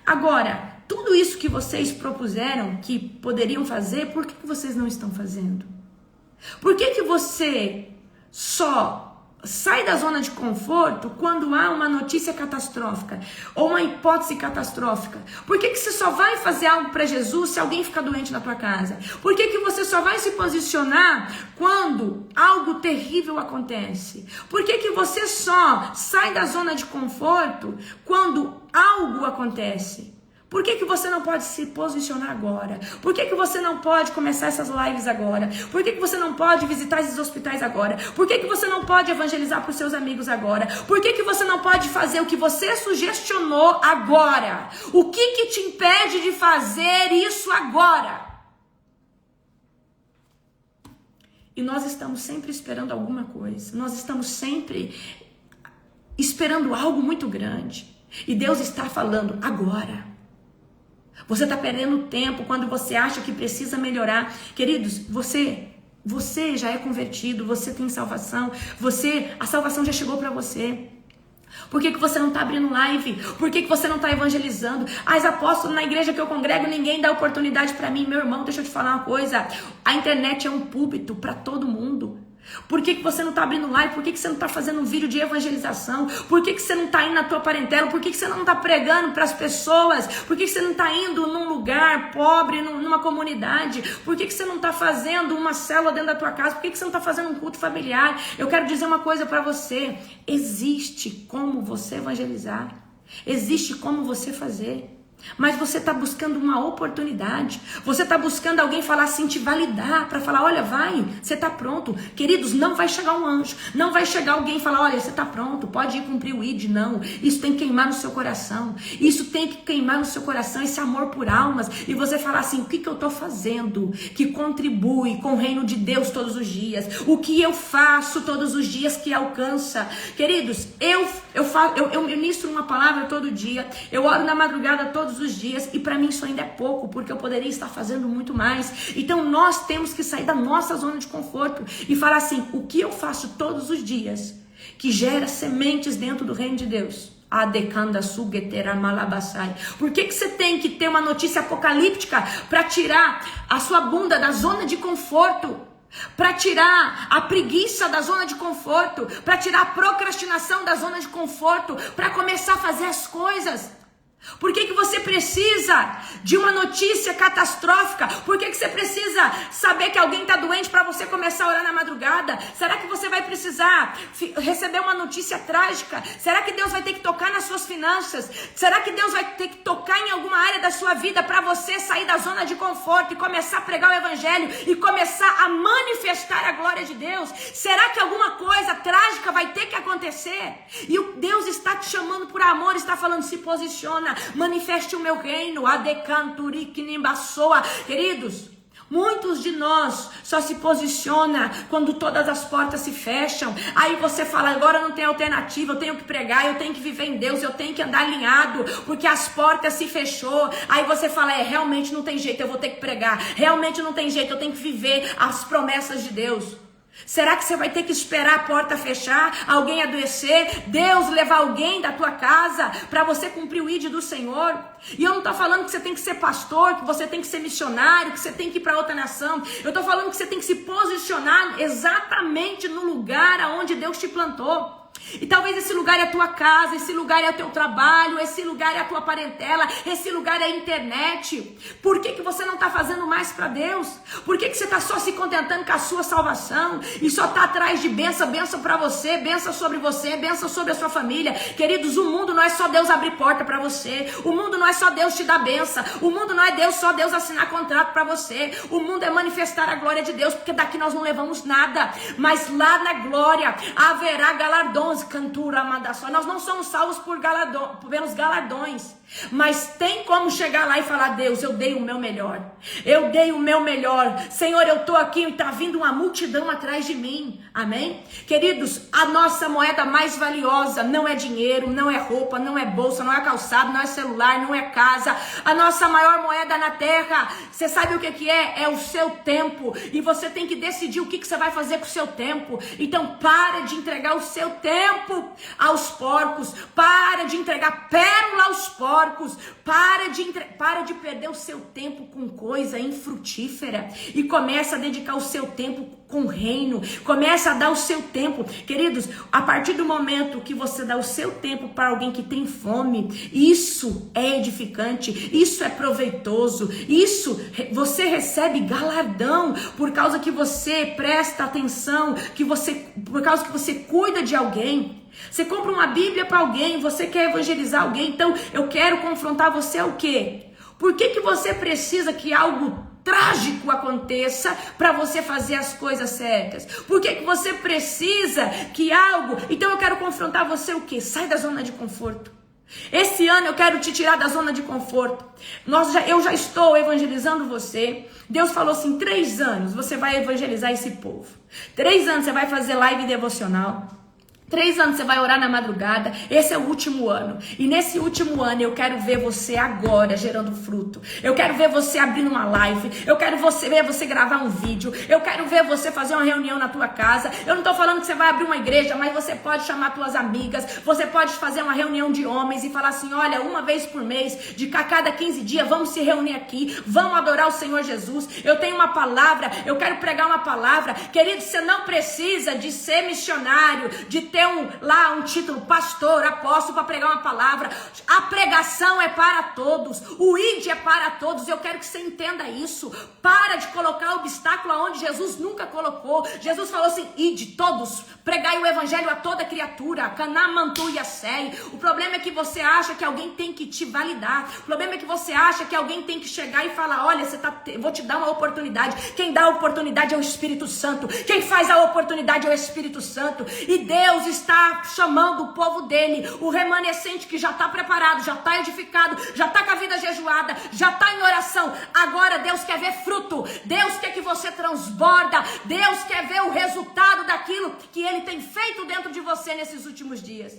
Agora, tudo isso que vocês propuseram que poderiam fazer, por que vocês não estão fazendo? Por que você só sai da zona de conforto quando há uma notícia catastrófica ou uma hipótese catastrófica? Por que você só vai fazer algo para Jesus se alguém ficar doente na tua casa? Por que você só vai se posicionar quando algo terrível acontece? Por que você só sai da zona de conforto quando algo acontece? Por que você não pode se posicionar agora? Por que você não pode começar essas lives agora? Por que você não pode visitar esses hospitais agora? Por que você não pode evangelizar para os seus amigos agora? Por que você não pode fazer o que você sugestionou agora? O que te impede de fazer isso agora? E nós estamos sempre esperando alguma coisa. Nós estamos sempre esperando algo muito grande. E Deus está falando agora. Você está perdendo tempo quando você acha que precisa melhorar. Queridos, você já é convertido, você tem salvação, a salvação já chegou para você. Por que você não está abrindo live? Por que você não está evangelizando? Apóstolo, na igreja que eu congrego, ninguém dá oportunidade para mim. Meu irmão, deixa eu te falar uma coisa. A internet é um púlpito para todo mundo. Por que você não está abrindo live? Por que você não está fazendo um vídeo de evangelização? Por que você não está indo na tua parentela? Por que você não está pregando para as pessoas? Por que você não está indo num lugar pobre, numa comunidade? Por que você não está fazendo uma célula dentro da tua casa? Por que você não está fazendo um culto familiar? Eu quero dizer uma coisa para você. Existe como você evangelizar. Existe como você fazer. Mas você está buscando uma oportunidade. Você está buscando alguém falar assim, te validar, para falar, olha, vai, você está pronto. Queridos, não vai chegar um anjo, não vai chegar alguém e falar, olha, você está pronto, pode ir cumprir o ID, não. Isso tem que queimar no seu coração. Isso tem que queimar no seu coração, esse amor por almas. E você falar assim, o que eu estou fazendo que contribui com o reino de Deus todos os dias? O que eu faço todos os dias que alcança? Queridos, eu ministro uma palavra todo dia, eu oro na madrugada todos os dias, e para mim isso ainda é pouco, porque eu poderia estar fazendo muito mais. Então nós temos que sair da nossa zona de conforto e falar assim, o que eu faço todos os dias que gera sementes dentro do reino de Deus? Por que você tem que ter uma notícia apocalíptica para tirar a sua bunda da zona de conforto? Para tirar a preguiça da zona de conforto, para tirar a procrastinação da zona de conforto, para começar a fazer as coisas? Por que você precisa de uma notícia catastrófica? Por que você precisa saber que alguém está doente para você começar a orar na madrugada? Será que você vai precisar receber uma notícia trágica? Será que Deus vai ter que tocar nas suas finanças? Será que Deus vai ter que tocar em alguma área da sua vida para você sair da zona de conforto e começar a pregar o evangelho e começar a manifestar a glória de Deus? Será que alguma coisa trágica vai ter que acontecer? E o Deus está te chamando por amor, está falando, se posiciona, manifeste o meu reino. Queridos, muitos de nós só se posiciona quando todas as portas se fecham. Aí você fala, agora não tem alternativa, eu tenho que pregar, eu tenho que viver em Deus, eu tenho que andar alinhado, porque as portas se fechou. Aí você fala, realmente não tem jeito, eu vou ter que pregar, realmente não tem jeito, eu tenho que viver as promessas de Deus. Será que você vai ter que esperar a porta fechar, alguém adoecer, Deus levar alguém da tua casa para você cumprir o ID do Senhor? E eu não estou falando que você tem que ser pastor, que você tem que ser missionário, que você tem que ir para outra nação. Eu estou falando que você tem que se posicionar exatamente no lugar aonde Deus te plantou. E talvez esse lugar é a tua casa, esse lugar é o teu trabalho, esse lugar é a tua parentela, esse lugar é a internet. Por que você não está fazendo mais para Deus? Por que você está só se contentando com a sua salvação e só está atrás de bênção para você, bênção sobre a sua família? Queridos, o mundo não é só Deus abrir porta para você, o mundo não é só Deus te dar bênção, o mundo não é só Deus assinar contrato para você, o mundo é manifestar a glória de Deus, porque daqui nós não levamos nada, mas lá na glória haverá galardões. Nós não somos salvos pelos galardões, mas tem como chegar lá e falar, Deus, eu dei o meu melhor, Senhor, eu estou aqui e está vindo uma multidão atrás de mim, amém? Queridos, a nossa moeda mais valiosa não é dinheiro, não é roupa, não é bolsa, não é calçado, não é celular, não é casa. A nossa maior moeda na terra, você sabe o que é? É o seu tempo, e você tem que decidir o que você vai fazer com o seu tempo. Então para de entregar o seu tempo aos porcos, para de entregar pérola aos porcos, para de perder o seu tempo com coisa infrutífera e começa a dedicar o seu tempo com o reino, começa a dar o seu tempo. Queridos, a partir do momento que você dá o seu tempo para alguém que tem fome, isso é edificante, isso é proveitoso, isso você recebe galardão por causa que você presta atenção, por causa que você cuida de alguém. Você compra uma Bíblia para alguém, você quer evangelizar alguém, então eu quero confrontar você ao quê? Por que você precisa que algo trágico aconteça para você fazer as coisas certas? Por que você precisa que algo... Então eu quero confrontar você o quê? Sai da zona de conforto. Esse ano eu quero te tirar da zona de conforto. Eu já estou evangelizando você. Deus falou assim, 3 anos você vai evangelizar esse povo. 3 anos você vai fazer live devocional. 3 anos você vai orar na madrugada, esse é o último ano. E nesse último ano eu quero ver você agora gerando fruto. Eu quero ver você abrindo uma live. Eu quero ver você gravar um vídeo. Eu quero ver você fazer uma reunião na tua casa. Eu não estou falando que você vai abrir uma igreja, mas você pode chamar tuas amigas. Você pode fazer uma reunião de homens e falar assim, olha, uma vez por mês, de cada 15 dias, vamos se reunir aqui. Vamos adorar o Senhor Jesus. Eu tenho uma palavra, eu quero pregar uma palavra. Querido, você não precisa de ser missionário, de ter um título, pastor, apóstolo, para pregar uma palavra. A pregação é para todos, o id é para todos. Eu quero que você entenda isso. Para de colocar obstáculo aonde Jesus nunca colocou. Jesus falou assim, ide todos, pregai o evangelho a toda criatura, canamantu e assei. O problema é que você acha que alguém tem que te validar. O problema é que você acha que alguém tem que chegar e falar, olha, vou te dar uma oportunidade. Quem dá a oportunidade é o Espírito Santo. Quem faz a oportunidade é o Espírito Santo. E Deus está chamando o povo dele, o remanescente que já está preparado, já está edificado, já está com a vida jejuada, já está em oração. Agora Deus quer ver fruto. Deus quer que você transborda. Deus quer ver o resultado daquilo que ele tem feito dentro de você nesses últimos dias.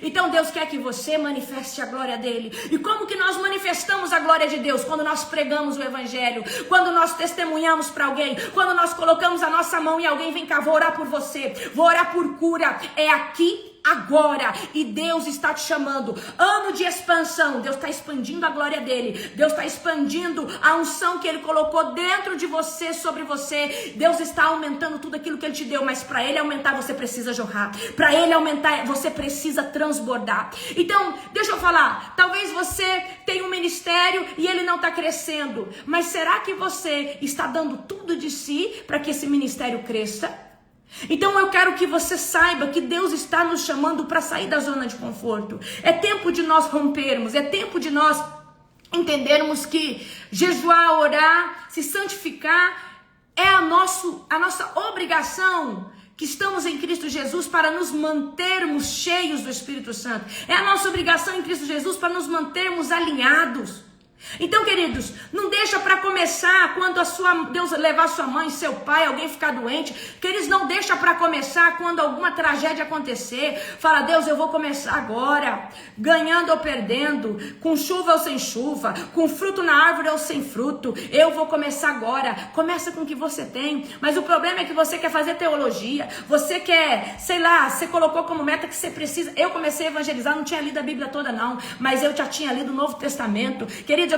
Então Deus quer que você manifeste a glória dele. E como que nós manifestamos a glória de Deus? Quando nós pregamos o evangelho, quando nós testemunhamos para alguém, quando nós colocamos a nossa mão e alguém vem cá, vou orar por você, vou orar por cura. É aqui agora, e Deus está te chamando. Ano de expansão. Deus está expandindo a glória dele. Deus está expandindo a unção que ele colocou dentro de você, sobre você. Deus está aumentando tudo aquilo que ele te deu, mas para ele aumentar você precisa jorrar. Para ele aumentar você precisa transbordar. Então, deixa eu falar, talvez você tenha um ministério e ele não está crescendo, mas será que você está dando tudo de si para que esse ministério cresça? Então eu quero que você saiba que Deus está nos chamando para sair da zona de conforto. É tempo de nós rompermos, é tempo de nós entendermos que jejuar, orar, se santificar é a nossa obrigação, que estamos em Cristo Jesus para nos mantermos cheios do Espírito Santo. É a nossa obrigação em Cristo Jesus para nos mantermos alinhados. Então, queridos, não deixa para começar quando Deus levar sua mãe, seu pai, alguém ficar doente. Queridos, não deixa para começar quando alguma tragédia acontecer. Fala, Deus, eu vou começar agora, ganhando ou perdendo, com chuva ou sem chuva, com fruto na árvore ou sem fruto. Eu vou começar agora. Começa com o que você tem. Mas o problema é que você quer fazer teologia, você quer, sei lá, você colocou como meta que você precisa. Eu comecei a evangelizar, não tinha lido a Bíblia toda não, mas eu já tinha lido o Novo Testamento. Queridos,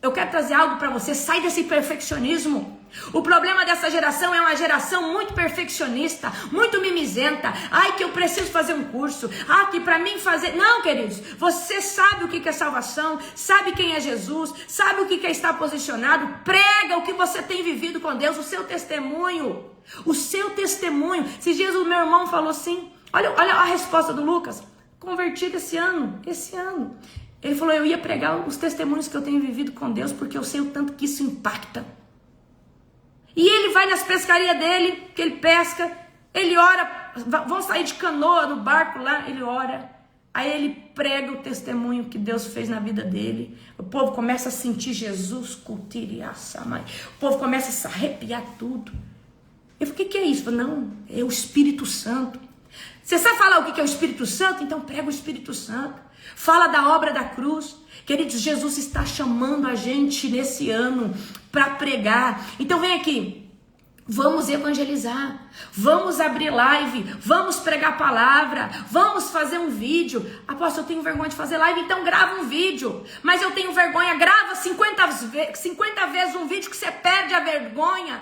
eu quero trazer algo para você. Sai desse perfeccionismo. O problema dessa geração é uma geração muito perfeccionista, muito mimizenta. Ai, que eu preciso fazer um curso. Ah, que para mim fazer... Não, queridos. Você sabe o que é salvação, sabe quem é Jesus, sabe o que é estar posicionado. Prega o que você tem vivido com Deus, o seu testemunho. O seu testemunho. Esses dias o meu irmão falou assim, olha a resposta do Lucas. Convertido esse ano. Ele falou, eu ia pregar os testemunhos que eu tenho vivido com Deus, porque eu sei o tanto que isso impacta. E ele vai nas pescarias dele, que ele pesca, ele ora, vão sair de canoa no barco lá, ele ora. Aí ele prega o testemunho que Deus fez na vida dele. O povo começa a sentir Jesus, o povo começa a se arrepiar tudo. Eu falei, o que é isso? Eu falei, não, é o Espírito Santo. Você sabe falar o que é o Espírito Santo? Então prega o Espírito Santo. Fala da obra da cruz. Queridos, Jesus está chamando a gente nesse ano para pregar. Então vem aqui. Vamos evangelizar. Vamos abrir live. Vamos pregar a palavra. Vamos fazer um vídeo. Apóstolo, eu tenho vergonha de fazer live, então grava um vídeo. Mas eu tenho vergonha. Grava 50 vezes um vídeo que você perde a vergonha.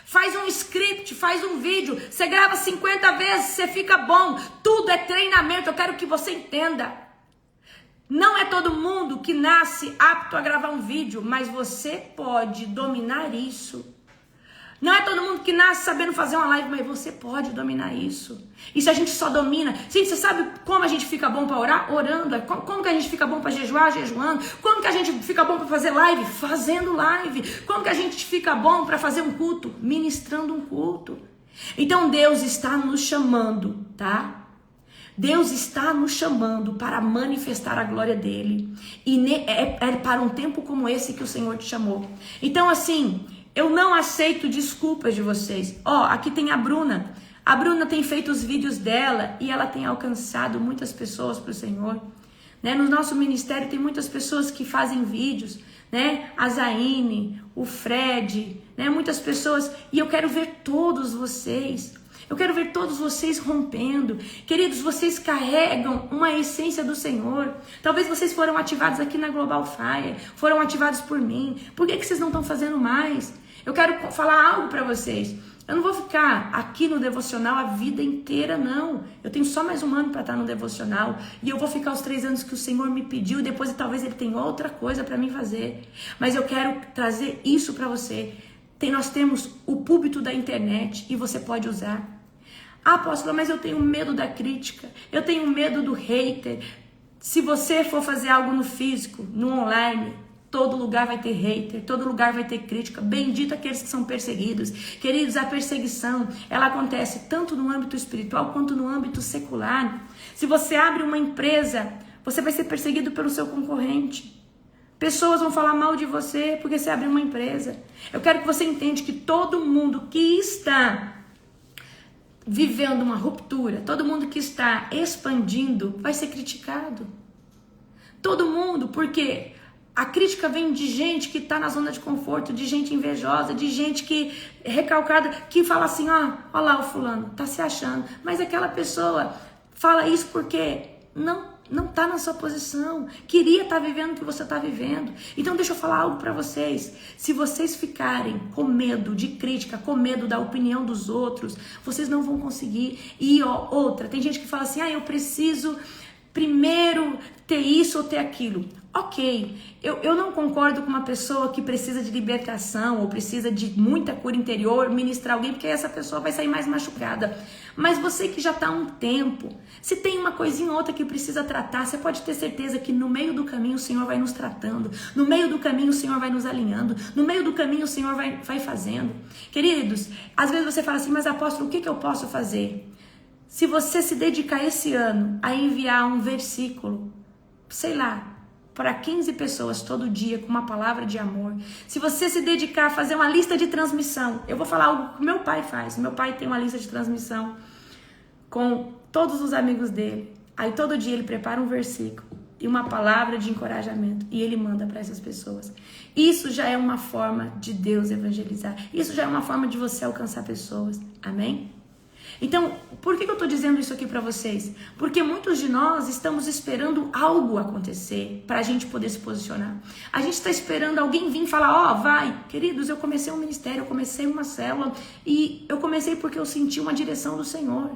Faz um script, faz um vídeo, você grava 50 vezes, você fica bom. Tudo é treinamento, eu quero que você entenda. Não é todo mundo que nasce apto a gravar um vídeo, mas você pode dominar isso. Não é todo mundo que nasce sabendo fazer uma live, mas você pode dominar isso. Isso a gente só domina. Gente, você sabe como a gente fica bom para orar? Orando. Como que a gente fica bom para jejuar? Jejuando. Como que a gente fica bom para fazer live? Fazendo live. Como que a gente fica bom para fazer um culto? Ministrando um culto. Então Deus está nos chamando, tá? Deus está nos chamando para manifestar a glória dele. E é para um tempo como esse que o Senhor te chamou. Então assim, eu não aceito desculpas de vocês. Ó, aqui tem a Bruna. A Bruna tem feito os vídeos dela e ela tem alcançado muitas pessoas para o Senhor. Né? No nosso ministério tem muitas pessoas que fazem vídeos, né? A Zaine, o Fred, né? Muitas pessoas, e eu quero ver todos vocês. Eu quero ver todos vocês rompendo. Queridos, vocês carregam uma essência do Senhor. Talvez vocês foram ativados aqui na Global Fire, foram ativados por mim. Por que vocês não estão fazendo mais? Eu quero falar algo para vocês. Eu não vou ficar aqui no devocional a vida inteira, não. Eu tenho só mais um ano para estar no devocional. E eu vou ficar os 3 anos que o Senhor me pediu. E depois talvez Ele tenha outra coisa para mim fazer. Mas eu quero trazer isso para você. Nós temos o púlpito da internet e você pode usar. Ah, apóstola, mas eu tenho medo da crítica. Eu tenho medo do hater. Se você for fazer algo no físico, no online, todo lugar vai ter hater, todo lugar vai ter crítica. Bendito aqueles que são perseguidos. Queridos, a perseguição, ela acontece tanto no âmbito espiritual quanto no âmbito secular. Se você abre uma empresa, você vai ser perseguido pelo seu concorrente. Pessoas vão falar mal de você porque você abriu uma empresa. Eu quero que você entenda que todo mundo que está vivendo uma ruptura, todo mundo que está expandindo vai ser criticado. Todo mundo, porque a crítica vem de gente que está na zona de conforto, de gente invejosa, de gente que recalcada, que fala assim, olha lá o fulano, tá se achando. Mas aquela pessoa fala isso porque não está na sua posição, queria estar vivendo o que você está vivendo. Então deixa eu falar algo para vocês. Se vocês ficarem com medo de crítica, com medo da opinião dos outros, vocês não vão conseguir. E outra, tem gente que fala assim, eu preciso primeiro ter isso ou ter aquilo. Ok, eu não concordo com uma pessoa que precisa de libertação ou precisa de muita cura interior, ministrar alguém, porque essa pessoa vai sair mais machucada. Mas você que já está há um tempo, se tem uma coisinha ou outra que precisa tratar, você pode ter certeza que no meio do caminho o Senhor vai nos tratando, no meio do caminho o Senhor vai nos alinhando, no meio do caminho o Senhor vai fazendo. Queridos, às vezes você fala assim, mas apóstolo, o que eu posso fazer? Se você se dedicar esse ano a enviar um versículo, sei lá, para 15 pessoas todo dia com uma palavra de amor. Se você se dedicar a fazer uma lista de transmissão, eu vou falar algo que meu pai faz. Meu pai tem uma lista de transmissão com todos os amigos dele. Aí todo dia ele prepara um versículo e uma palavra de encorajamento e ele manda para essas pessoas. Isso já é uma forma de Deus evangelizar. Isso já é uma forma de você alcançar pessoas. Amém? Então, por que eu estou dizendo isso aqui para vocês? Porque muitos de nós estamos esperando algo acontecer para a gente poder se posicionar. A gente está esperando alguém vir e falar, vai. Queridos, eu comecei um ministério, eu comecei uma célula e eu comecei porque eu senti uma direção do Senhor.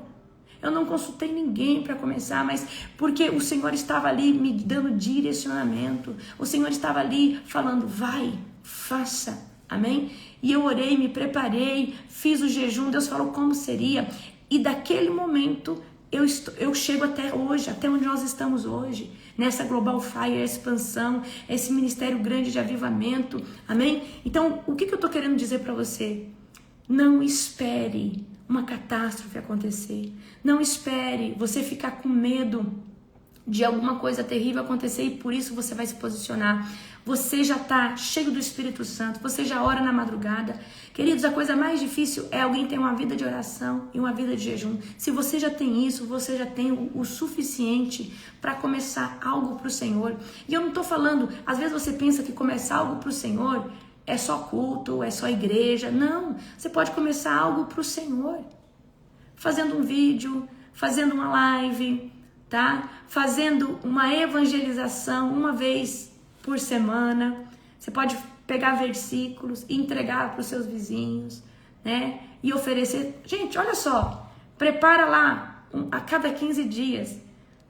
Eu não consultei ninguém para começar, mas porque o Senhor estava ali me dando direcionamento. O Senhor estava ali falando, vai, faça. Amém? E eu orei, me preparei, fiz o jejum, Deus falou como seria. E daquele momento eu chego até hoje, até onde nós estamos hoje. Nessa Global Fire, expansão, esse ministério grande de avivamento. Amém? Então, o que eu estou querendo dizer para você? Não espere uma catástrofe acontecer. Não espere você ficar com medo de alguma coisa terrível acontecer e por isso você vai se posicionar. Você já está cheio do Espírito Santo, você já ora na madrugada. Queridos, a coisa mais difícil é alguém ter uma vida de oração e uma vida de jejum. Se você já tem isso, você já tem o suficiente para começar algo para o Senhor. E eu não estou falando, às vezes você pensa que começar algo para o Senhor é só culto, é só igreja. Não, você pode começar algo para o Senhor. Fazendo um vídeo, fazendo uma live, tá? Fazendo uma evangelização uma vez por semana. Você pode pegar versículos e entregar para os seus vizinhos, né? E oferecer. Gente, olha só, prepara lá a cada 15 dias,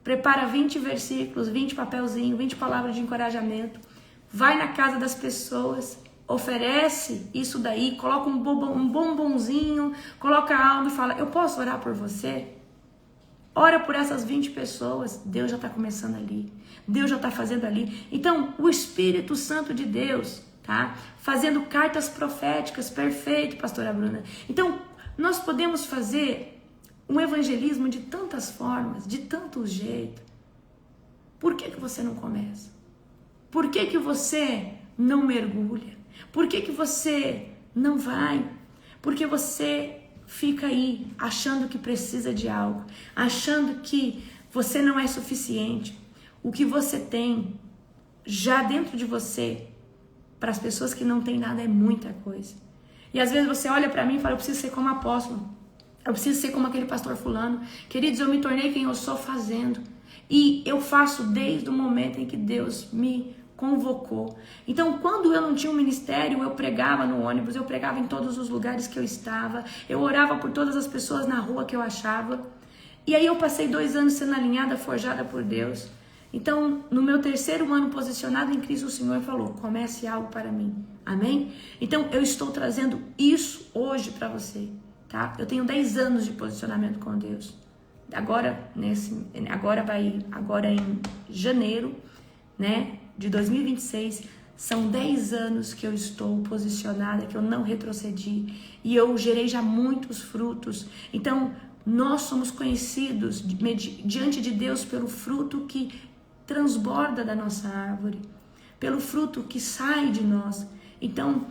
prepara 20 versículos, 20 papelzinhos, 20 palavras de encorajamento. Vai na casa das pessoas, oferece isso daí, coloca um bombonzinho, coloca algo e fala, eu posso orar por você? Ora por essas 20 pessoas, Deus já está começando ali, Deus já está fazendo ali. Então, o Espírito Santo de Deus, tá? Fazendo cartas proféticas, perfeito, pastora Bruna. Então, nós podemos fazer um evangelismo de tantas formas, de tantos jeitos. Por que você não começa? Por que você não mergulha? Por que você não vai? Porque você fica aí achando que precisa de algo, achando que você não é suficiente. O que você tem já dentro de você, para as pessoas que não têm nada, é muita coisa. E às vezes você olha para mim e fala, eu preciso ser como apóstolo, eu preciso ser como aquele pastor fulano. Queridos, eu me tornei quem eu sou fazendo. E eu faço desde o momento em que Deus me convocou. Então, quando eu não tinha um ministério, eu pregava no ônibus, eu pregava em todos os lugares que eu estava, eu orava por todas as pessoas na rua que eu achava. E aí eu passei 2 anos sendo alinhada, forjada por Deus. Então, no meu 3º ano posicionado em Cristo, o Senhor falou, comece algo para mim. Amém? Então, eu estou trazendo isso hoje para você, tá? Eu tenho 10 anos de posicionamento com Deus. Agora em janeiro, né, de 2026, são 10 anos que eu estou posicionada, que eu não retrocedi, e eu gerei já muitos frutos. Então, nós somos conhecidos diante de Deus pelo fruto que transborda da nossa árvore, pelo fruto que sai de nós. Então,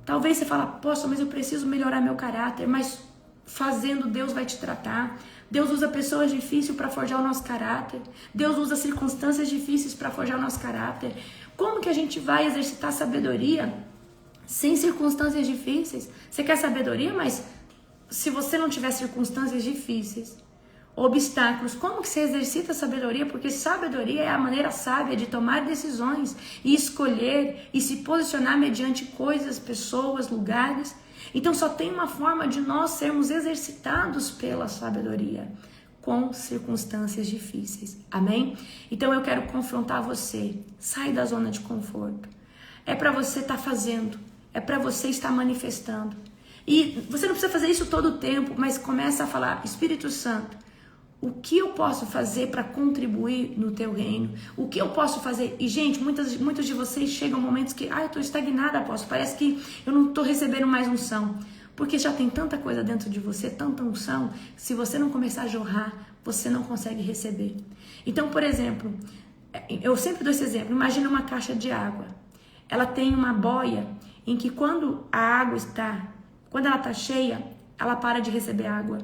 talvez você fale, poxa, mas eu preciso melhorar meu caráter, mas fazendo, Deus vai te tratar. Deus usa pessoas difíceis para forjar o nosso caráter. Deus usa circunstâncias difíceis para forjar o nosso caráter. Como que a gente vai exercitar sabedoria sem circunstâncias difíceis? Você quer sabedoria, mas se você não tiver circunstâncias difíceis, obstáculos, como que você exercita a sabedoria? Porque sabedoria é a maneira sábia de tomar decisões e escolher e se posicionar mediante coisas, pessoas, lugares. Então só tem uma forma de nós sermos exercitados pela sabedoria, com circunstâncias difíceis. Amém? Então eu quero confrontar você. Sai da zona de conforto. É para você estar fazendo, é para você estar manifestando. E você não precisa fazer isso todo o tempo, mas começa a falar, Espírito Santo, o que eu posso fazer para contribuir no teu reino? O que eu posso fazer? E, gente, muitos de vocês chegam momentos que, eu estou estagnada, apóstolo, parece que eu não estou recebendo mais unção. Porque já tem tanta coisa dentro de você, tanta unção, se você não começar a jorrar, você não consegue receber. Então, por exemplo, eu sempre dou esse exemplo, imagina uma caixa de água. Ela tem uma boia em que quando ela está cheia, ela para de receber água.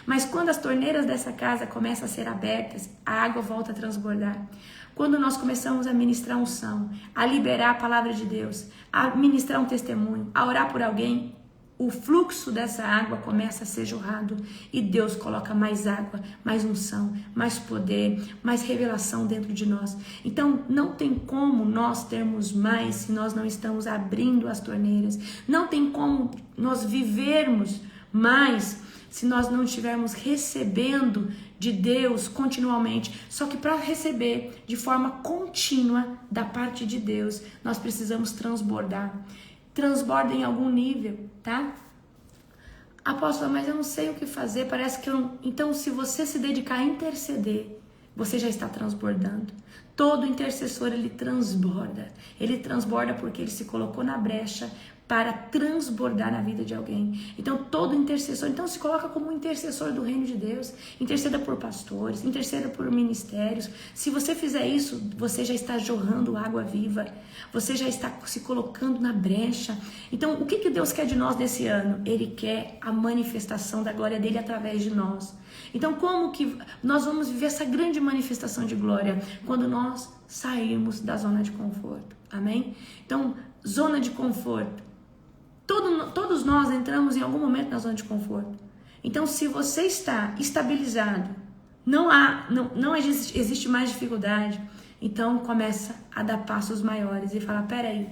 Mas quando as torneiras dessa casa começam a ser abertas, a água volta a transbordar. Quando nós começamos a ministrar unção, a liberar a palavra de Deus, a ministrar um testemunho, a orar por alguém, o fluxo dessa água começa a ser jorrado e Deus coloca mais água, mais unção, mais poder, mais revelação dentro de nós. Então não tem como nós termos mais se nós não estamos abrindo as torneiras. Não tem como nós vivermos mais se nós não estivermos recebendo de Deus continuamente. Só que para receber de forma contínua da parte de Deus, nós precisamos transbordar. Transborda em algum nível, tá? Apóstolo, mas eu não sei o que fazer, parece que eu não... Então, se você se dedicar a interceder, você já está transbordando. Todo intercessor, ele transborda. Ele transborda porque ele se colocou na brecha para transbordar na vida de alguém. Então, todo intercessor, então se coloca como um intercessor do reino de Deus. Interceda por pastores, interceda por ministérios. Se você fizer isso, você já está jorrando água viva. Você já está se colocando na brecha. Então, o que Deus quer de nós nesse ano? Ele quer a manifestação da glória dele através de nós. Então, como que nós vamos viver essa grande manifestação de glória? Quando nós sairmos da zona de conforto. Amém? Então, zona de conforto. Todos nós entramos em algum momento na zona de conforto. Então, se você está estabilizado, não existe mais dificuldade, então começa a dar passos maiores e falar, peraí,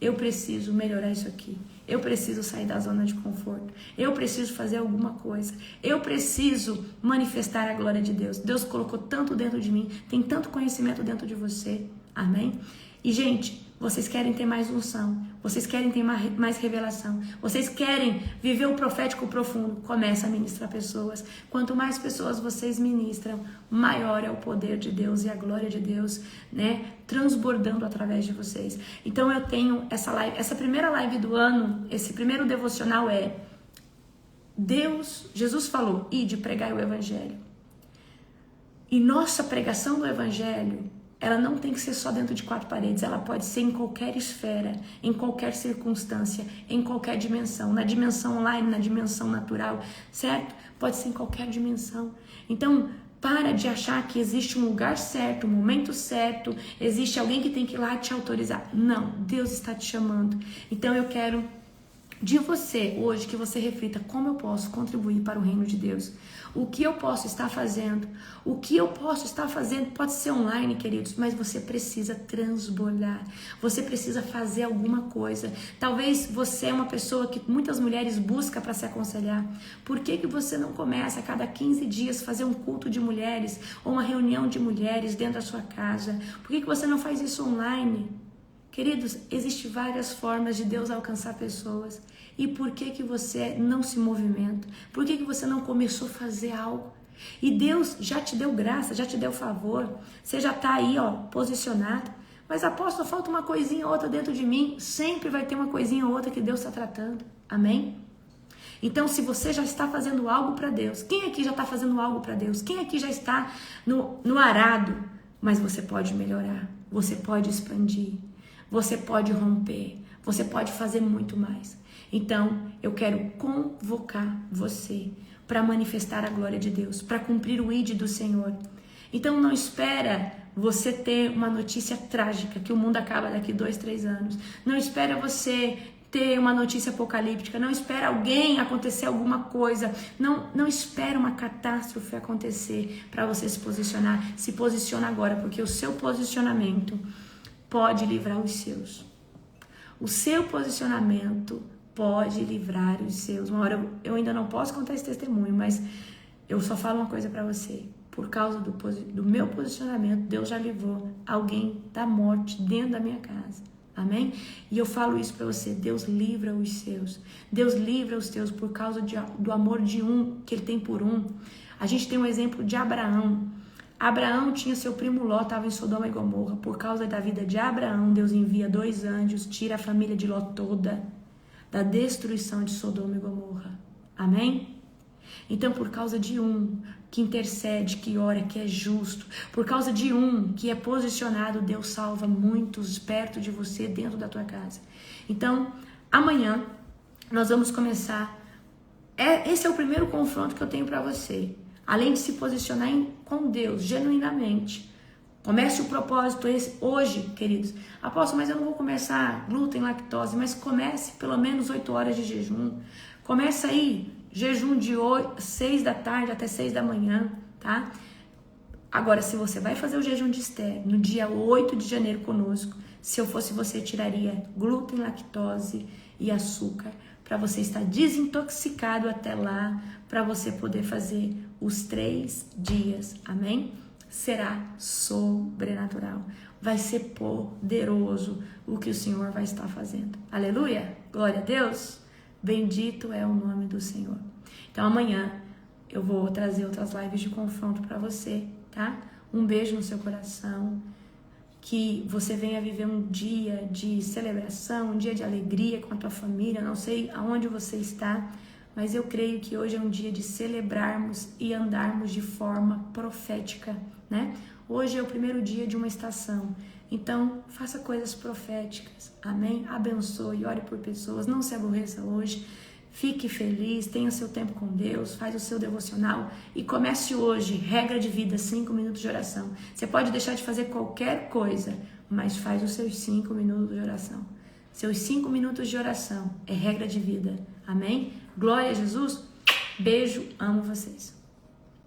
eu preciso melhorar isso aqui. Eu preciso sair da zona de conforto. Eu preciso fazer alguma coisa. Eu preciso manifestar a glória de Deus. Deus colocou tanto dentro de mim, tem tanto conhecimento dentro de você. Amém? E, gente, vocês querem ter mais unção, vocês querem ter mais revelação, vocês querem viver o profético profundo, começa a ministrar pessoas. Quanto mais pessoas vocês ministram, maior é o poder de Deus e a glória de Deus, né, transbordando através de vocês. Então eu tenho essa live, essa primeira live do ano, esse primeiro devocional é Jesus falou, ide pregai o evangelho. E nossa pregação do evangelho ela não tem que ser só dentro de 4 paredes, ela pode ser em qualquer esfera, em qualquer circunstância, em qualquer dimensão, na dimensão online, na dimensão natural, certo? Pode ser em qualquer dimensão. Então, para de achar que existe um lugar certo, um momento certo, existe alguém que tem que ir lá te autorizar. Não, Deus está te chamando. Então eu quero de você hoje que você reflita como eu posso contribuir para o reino de Deus. O que eu posso estar fazendo? O que eu posso estar fazendo? Pode ser online, queridos, mas você precisa transbordar. Você precisa fazer alguma coisa. Talvez você é uma pessoa que muitas mulheres buscam para se aconselhar. Por que você não começa a cada 15 dias fazer um culto de mulheres ou uma reunião de mulheres dentro da sua casa? Por que você não faz isso online? Queridos, existem várias formas de Deus alcançar pessoas. E por que você não se movimenta? Por que você não começou a fazer algo? E Deus já te deu graça, já te deu favor. Você já está aí, posicionado. Mas apóstolo, falta uma coisinha ou outra dentro de mim. Sempre vai ter uma coisinha ou outra que Deus está tratando. Amém? Então, se você já está fazendo algo para Deus, quem aqui já está fazendo algo para Deus? Quem aqui já está no arado? Mas você pode melhorar, você pode expandir. Você pode romper, você pode fazer muito mais. Então, eu quero convocar você para manifestar a glória de Deus, para cumprir o ID do Senhor. Então, não espera você ter uma notícia trágica, que o mundo acaba daqui 2, 3 anos. Não espera você ter uma notícia apocalíptica. Não espera alguém acontecer alguma coisa. Não espera uma catástrofe acontecer para você se posicionar. Se posiciona agora, porque o seu posicionamento pode livrar os seus. O seu posicionamento pode livrar os seus. Uma hora eu ainda não posso contar esse testemunho, mas eu só falo uma coisa para você. Por causa do meu posicionamento, Deus já livrou alguém da morte dentro da minha casa. Amém? E eu falo isso para você. Deus livra os seus. Deus livra os seus por causa do amor de um que ele tem por um. A gente tem um exemplo de Abraão. Abraão tinha seu primo Ló, estava em Sodoma e Gomorra. Por causa da vida de Abraão, Deus envia 2 anjos, tira a família de Ló toda da destruição de Sodoma e Gomorra. Amém? Então, por causa de um que intercede, que ora, que é justo, por causa de um que é posicionado, Deus salva muitos perto de você, dentro da tua casa. Então, amanhã, nós vamos começar. Esse é o primeiro confronto que eu tenho para você. Além de se posicionar com Deus, genuinamente. Comece o propósito hoje, queridos. Apóstolo, mas eu não vou começar glúten, lactose, mas comece pelo menos 8 horas de jejum. Comece aí, jejum de 6 da tarde até 6 da manhã, tá? Agora, se você vai fazer o jejum de Esther no dia 8 de janeiro conosco, se eu fosse você, tiraria glúten, lactose e açúcar, para você estar desintoxicado até lá, para você poder fazer os 3 dias, amém? Será sobrenatural, vai ser poderoso o que o Senhor vai estar fazendo, aleluia, glória a Deus, bendito é o nome do Senhor. Então amanhã eu vou trazer outras lives de confronto para você, tá? Um beijo no seu coração, que você venha viver um dia de celebração, um dia de alegria com a tua família, não sei aonde você está, mas eu creio que hoje é um dia de celebrarmos e andarmos de forma profética, né? Hoje é o primeiro dia de uma estação, então faça coisas proféticas, amém? Abençoe, ore por pessoas, não se aborreça hoje, fique feliz, tenha seu tempo com Deus, faz o seu devocional e comece hoje, regra de vida, 5 minutos de oração. Você pode deixar de fazer qualquer coisa, mas faz os seus 5 minutos de oração. Seus 5 minutos de oração é regra de vida, amém? Glória a Jesus, beijo, amo vocês.